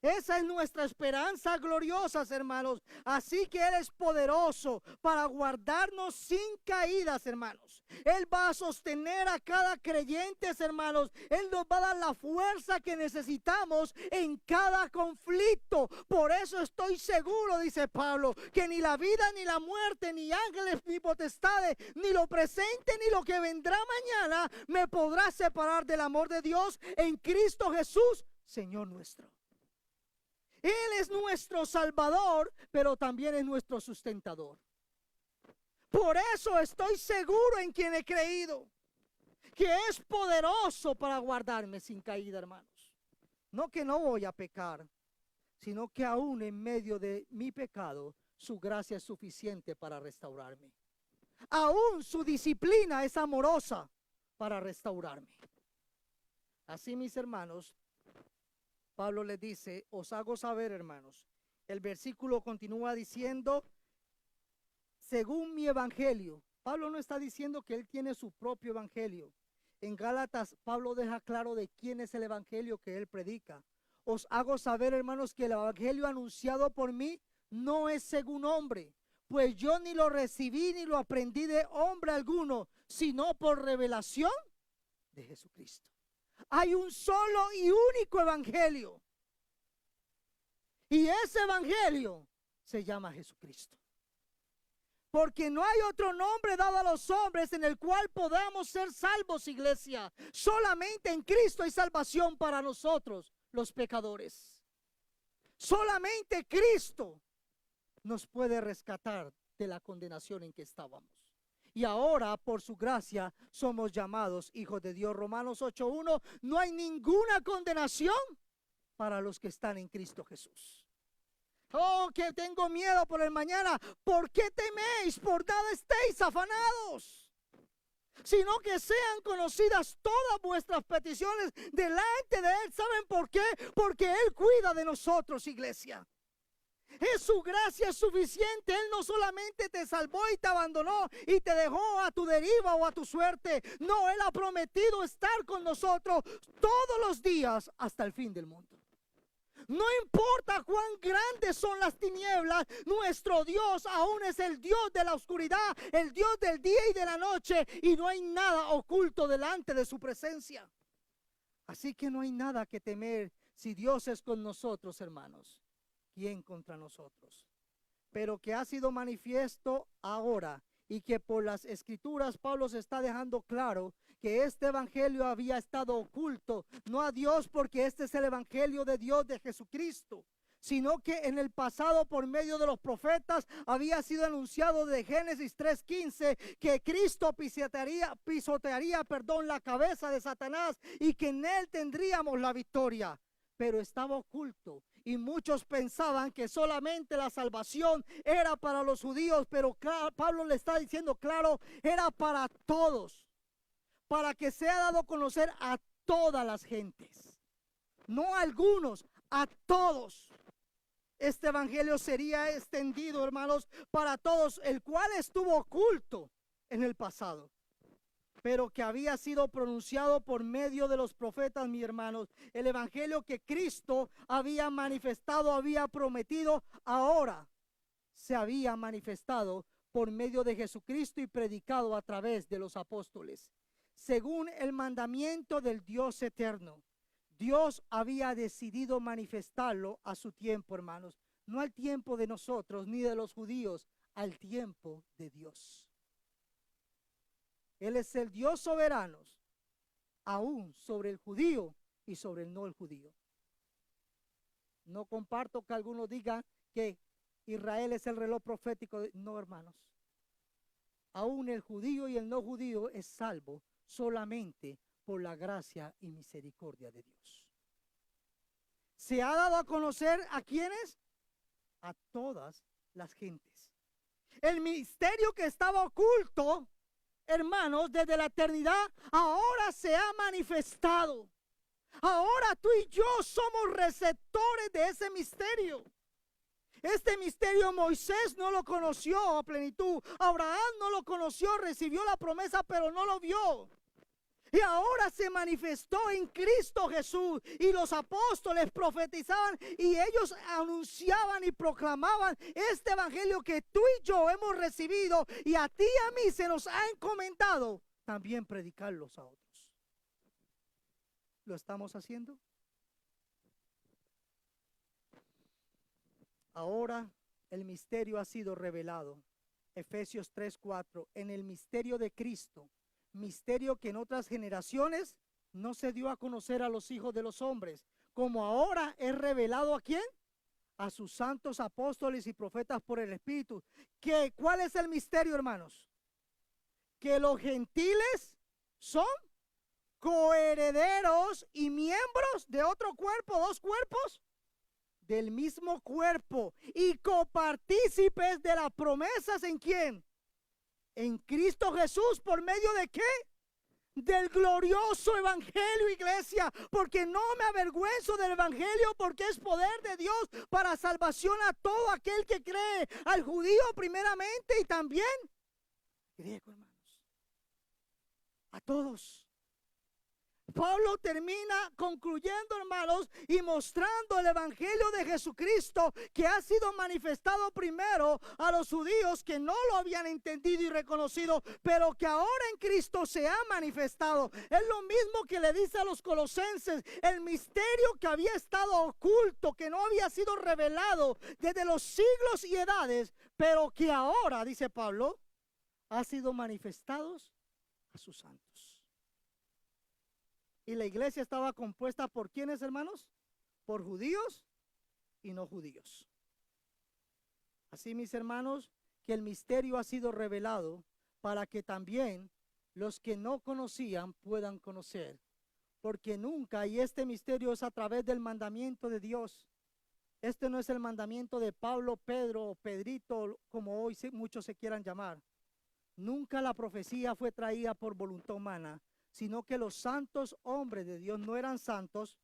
Esa es nuestra esperanza gloriosa, hermanos. Así que Él es poderoso para guardarnos sin caídas, hermanos. Él va a sostener a cada creyente, hermanos. Él nos va a dar la fuerza que necesitamos en cada conflicto. Por eso estoy seguro, dice Pablo, que ni la vida, ni la muerte, ni ángeles, ni potestades, ni lo presente, ni lo que vendrá mañana, me podrá separar del amor de Dios en Cristo Jesús, Señor nuestro. Él es nuestro Salvador, pero también es nuestro sustentador. Por eso estoy seguro en quien he creído, que es poderoso para guardarme sin caída, hermanos. No que no voy a pecar, sino que aún en medio de mi pecado, su gracia es suficiente para restaurarme. Aún su disciplina es amorosa para restaurarme. Así, mis hermanos, Pablo les dice, os hago saber, hermanos. El versículo continúa diciendo, según mi evangelio. Pablo no está diciendo que él tiene su propio evangelio. En Gálatas, Pablo deja claro de quién es el evangelio que él predica. Os hago saber, hermanos, que el evangelio anunciado por mí no es según hombre, pues yo ni lo recibí ni lo aprendí de hombre alguno, sino por revelación de Jesucristo. Hay un solo y único evangelio. Y ese evangelio se llama Jesucristo. Porque no hay otro nombre dado a los hombres en el cual podamos ser salvos, iglesia. Solamente en Cristo hay salvación para nosotros, los pecadores. Solamente Cristo nos puede rescatar de la condenación en que estábamos. Y ahora, por su gracia, somos llamados hijos de Dios. Romanos 8:1, no hay ninguna condenación para los que están en Cristo Jesús. Oh, que tengo miedo por el mañana. ¿Por qué teméis? Por nada estéis afanados, sino que sean conocidas todas vuestras peticiones delante de Él. ¿Saben por qué? Porque Él cuida de nosotros, iglesia. Es su gracia suficiente. Él no solamente te salvó y te abandonó y te dejó a tu deriva o a tu suerte. No, Él ha prometido estar con nosotros todos los días hasta el fin del mundo. No importa cuán grandes son las tinieblas, nuestro Dios aún es el Dios de la oscuridad, el Dios del día y de la noche, y no hay nada oculto delante de su presencia. Así que no hay nada que temer si Dios es con nosotros, hermanos. ¿Quién contra nosotros? Pero que ha sido manifiesto ahora, y que por las escrituras Pablo se está dejando claro que este evangelio había estado oculto, no a Dios, porque este es el evangelio de Dios, de Jesucristo, sino que en el pasado por medio de los profetas había sido anunciado de Génesis 3:15 que Cristo pisotearía la cabeza de Satanás y que en él tendríamos la victoria. Pero estaba oculto y muchos pensaban que solamente la salvación era para los judíos, pero Pablo le está diciendo claro, era para todos, para que sea dado a conocer a todas las gentes, no a algunos, a todos. Este evangelio sería extendido, hermanos, para todos, el cual estuvo oculto en el pasado, pero que había sido pronunciado por medio de los profetas, mis hermanos. El evangelio que Cristo había manifestado, había prometido, ahora se había manifestado por medio de Jesucristo y predicado a través de los apóstoles. Según el mandamiento del Dios eterno, Dios había decidido manifestarlo a su tiempo, hermanos. No al tiempo de nosotros ni de los judíos, al tiempo de Dios. Él es el Dios soberano, aún sobre el judío y sobre el no judío. No comparto que algunos digan que Israel es el reloj profético. No, hermanos. Aún el judío y el no judío es salvo solamente por la gracia y misericordia de Dios. Se ha dado a conocer a quienes, a todas las gentes. El misterio que estaba oculto, hermanos, desde la eternidad, ahora se ha manifestado. Ahora tú y yo somos receptores de ese misterio. Este misterio Moisés no lo conoció a plenitud. Abraham no lo conoció, recibió la promesa, pero no lo vio. Y ahora se manifestó en Cristo Jesús. Y los apóstoles profetizaban y ellos anunciaban y proclamaban este evangelio que tú y yo hemos recibido. Y a ti y a mí se nos ha encomendado también predicarlos a otros. ¿Lo estamos haciendo? Ahora el misterio ha sido revelado. Efesios 3:4. En el misterio de Cristo. Misterio que en otras generaciones no se dio a conocer a los hijos de los hombres, como ahora es revelado ¿a quién? A sus santos apóstoles y profetas por el Espíritu. ¿Cuál es el misterio, hermanos? Que los gentiles son coherederos y miembros de otro cuerpo, dos cuerpos, del mismo cuerpo, y copartícipes de las promesas ¿en quién? En Cristo Jesús. ¿Por medio de qué? Del glorioso evangelio, iglesia. Porque no me avergüenzo del evangelio, porque es poder de Dios para salvación a todo aquel que cree, al judío primeramente y también griego, hermanos, a todos. Pablo termina concluyendo, hermanos, y mostrando el evangelio de Jesucristo, que ha sido manifestado primero a los judíos que no lo habían entendido y reconocido, pero que ahora en Cristo se ha manifestado. Es lo mismo que le dice a los colosenses: el misterio que había estado oculto, que no había sido revelado desde los siglos y edades, pero que ahora, dice Pablo, ha sido manifestado a sus santos. Y la iglesia estaba compuesta por ¿quiénes, hermanos? Por judíos y no judíos. Así, mis hermanos, que el misterio ha sido revelado para que también los que no conocían puedan conocer. Porque nunca, y este misterio es a través del mandamiento de Dios. Este no es el mandamiento de Pablo, Pedro o Pedrito, como hoy muchos se quieran llamar. Nunca la profecía fue traída por voluntad humana, sino que los santos hombres de Dios no eran santos,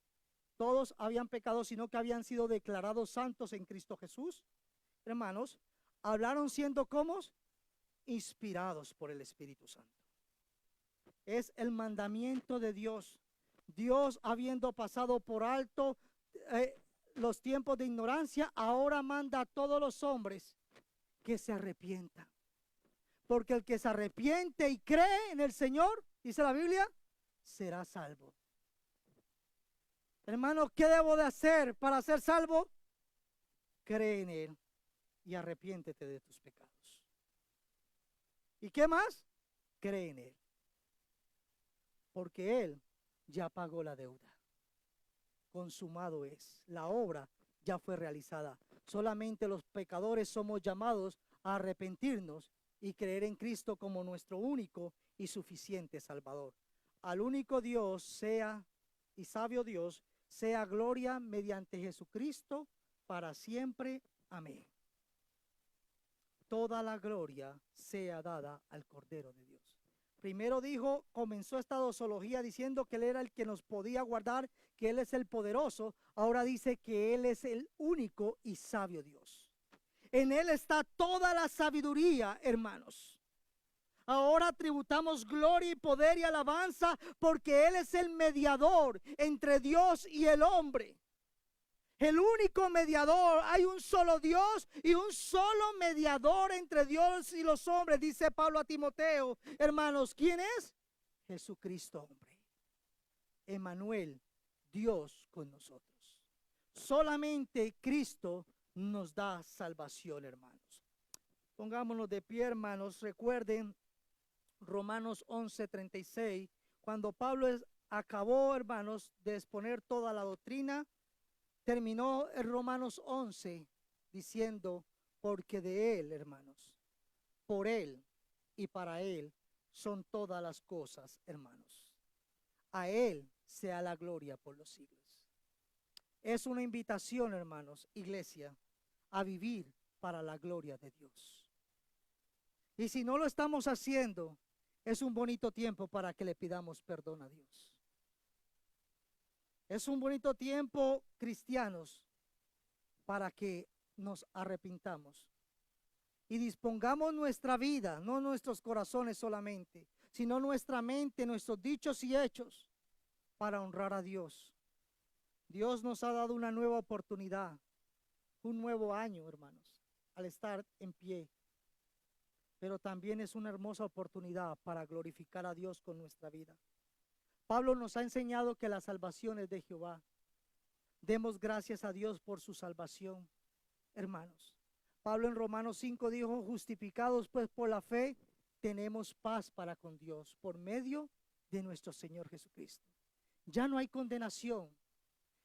todos habían pecado, sino que habían sido declarados santos en Cristo Jesús. Hermanos, hablaron siendo como inspirados por el Espíritu Santo. Es el mandamiento de Dios. Dios, habiendo pasado por alto los tiempos de ignorancia, ahora manda a todos los hombres que se arrepientan. Porque el que se arrepiente y cree en el Señor, dice la Biblia, será salvo. Hermano, ¿qué debo de hacer para ser salvo? Cree en Él y arrepiéntete de tus pecados. ¿Y qué más? Cree en Él. Porque Él ya pagó la deuda. Consumado es. La obra ya fue realizada. Solamente los pecadores somos llamados a arrepentirnos y creer en Cristo como nuestro único y suficiente Salvador. Al único Dios sea, y sabio Dios, sea gloria mediante Jesucristo para siempre. Amén. Toda la gloria sea dada al Cordero de Dios. Primero dijo, comenzó esta doxología diciendo que Él era el que nos podía guardar, que Él es el poderoso. Ahora dice que Él es el único y sabio Dios. En Él está toda la sabiduría, hermanos. Ahora tributamos gloria y poder y alabanza porque Él es el mediador entre Dios y el hombre. El único mediador. Hay un solo Dios y un solo mediador entre Dios y los hombres, dice Pablo a Timoteo. Hermanos, ¿quién es? Jesucristo, hombre. Emmanuel, Dios con nosotros. Solamente Cristo nos da salvación, hermanos. Pongámonos de pie, hermanos. Recuerden Romanos 11:36, cuando Pablo acabó, hermanos, de exponer toda la doctrina, terminó en Romanos 11 diciendo, porque de Él, hermanos, por Él y para Él son todas las cosas, hermanos. A Él sea la gloria por los siglos. Es una invitación, hermanos, iglesia, a vivir para la gloria de Dios. Y si no lo estamos haciendo, es un bonito tiempo para que le pidamos perdón a Dios. Es un bonito tiempo, cristianos, para que nos arrepintamos y dispongamos nuestra vida, no nuestros corazones solamente, sino nuestra mente, nuestros dichos y hechos, para honrar a Dios. Dios nos ha dado una nueva oportunidad, un nuevo año, hermanos, al estar en pie. Pero también es una hermosa oportunidad para glorificar a Dios con nuestra vida. Pablo nos ha enseñado que la salvación es de Jehová. Demos gracias a Dios por su salvación, hermanos. Pablo en Romanos 5 dijo, justificados pues por la fe, tenemos paz para con Dios por medio de nuestro Señor Jesucristo. Ya no hay condenación,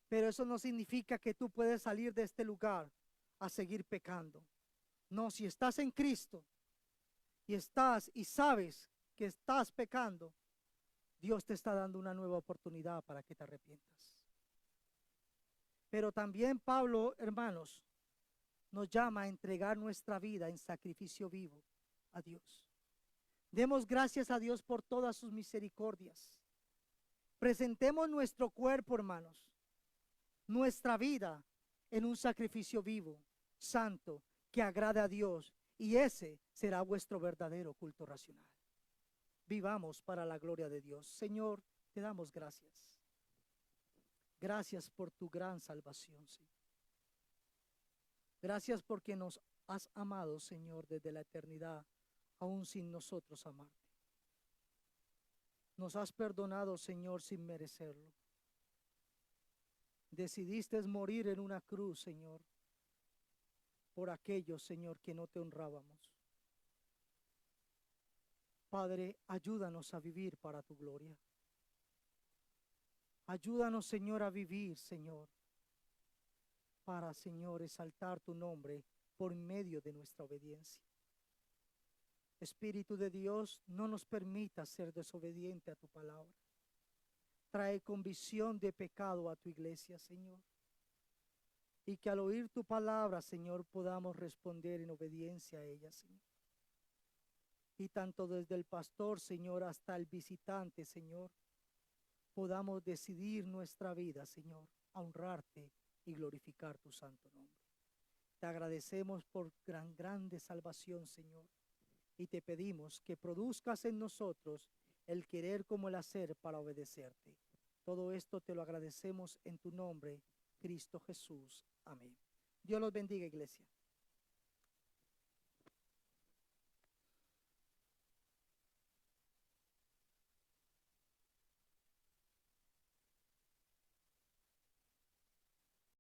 pero eso no significa que tú puedes salir de este lugar a seguir pecando. No, si estás en Cristo y sabes que estás pecando, Dios te está dando una nueva oportunidad para que te arrepientas. Pero también Pablo, hermanos, nos llama a entregar nuestra vida en sacrificio vivo a Dios. Demos gracias a Dios por todas sus misericordias. Presentemos nuestro cuerpo, hermanos, nuestra vida en un sacrificio vivo, santo, que agrade a Dios, y ese será vuestro verdadero culto racional. Vivamos para la gloria de Dios. Señor, Te damos gracias. Gracias por tu gran salvación, Señor. Gracias porque nos has amado, Señor, desde la eternidad, aún sin nosotros amarte. Nos has perdonado, Señor, sin merecerlo. Decidiste morir en una cruz, Señor, por aquellos, Señor, que no te honrábamos. Padre, ayúdanos a vivir para tu gloria. Ayúdanos, Señor, a vivir, Señor, para, Señor, exaltar tu nombre por medio de nuestra obediencia. Espíritu de Dios, no nos permita ser desobediente a tu palabra. Trae convicción de pecado a tu iglesia, Señor. Y que al oír tu palabra, Señor, podamos responder en obediencia a ella, Señor. Y tanto desde el pastor, Señor, hasta el visitante, Señor, podamos decidir nuestra vida, Señor, a honrarte y glorificar tu santo nombre. Te agradecemos por grande salvación, Señor, y te pedimos que produzcas en nosotros el querer como el hacer para obedecerte. Todo esto te lo agradecemos en tu nombre, Cristo Jesús. Amén. Dios los bendiga, iglesia.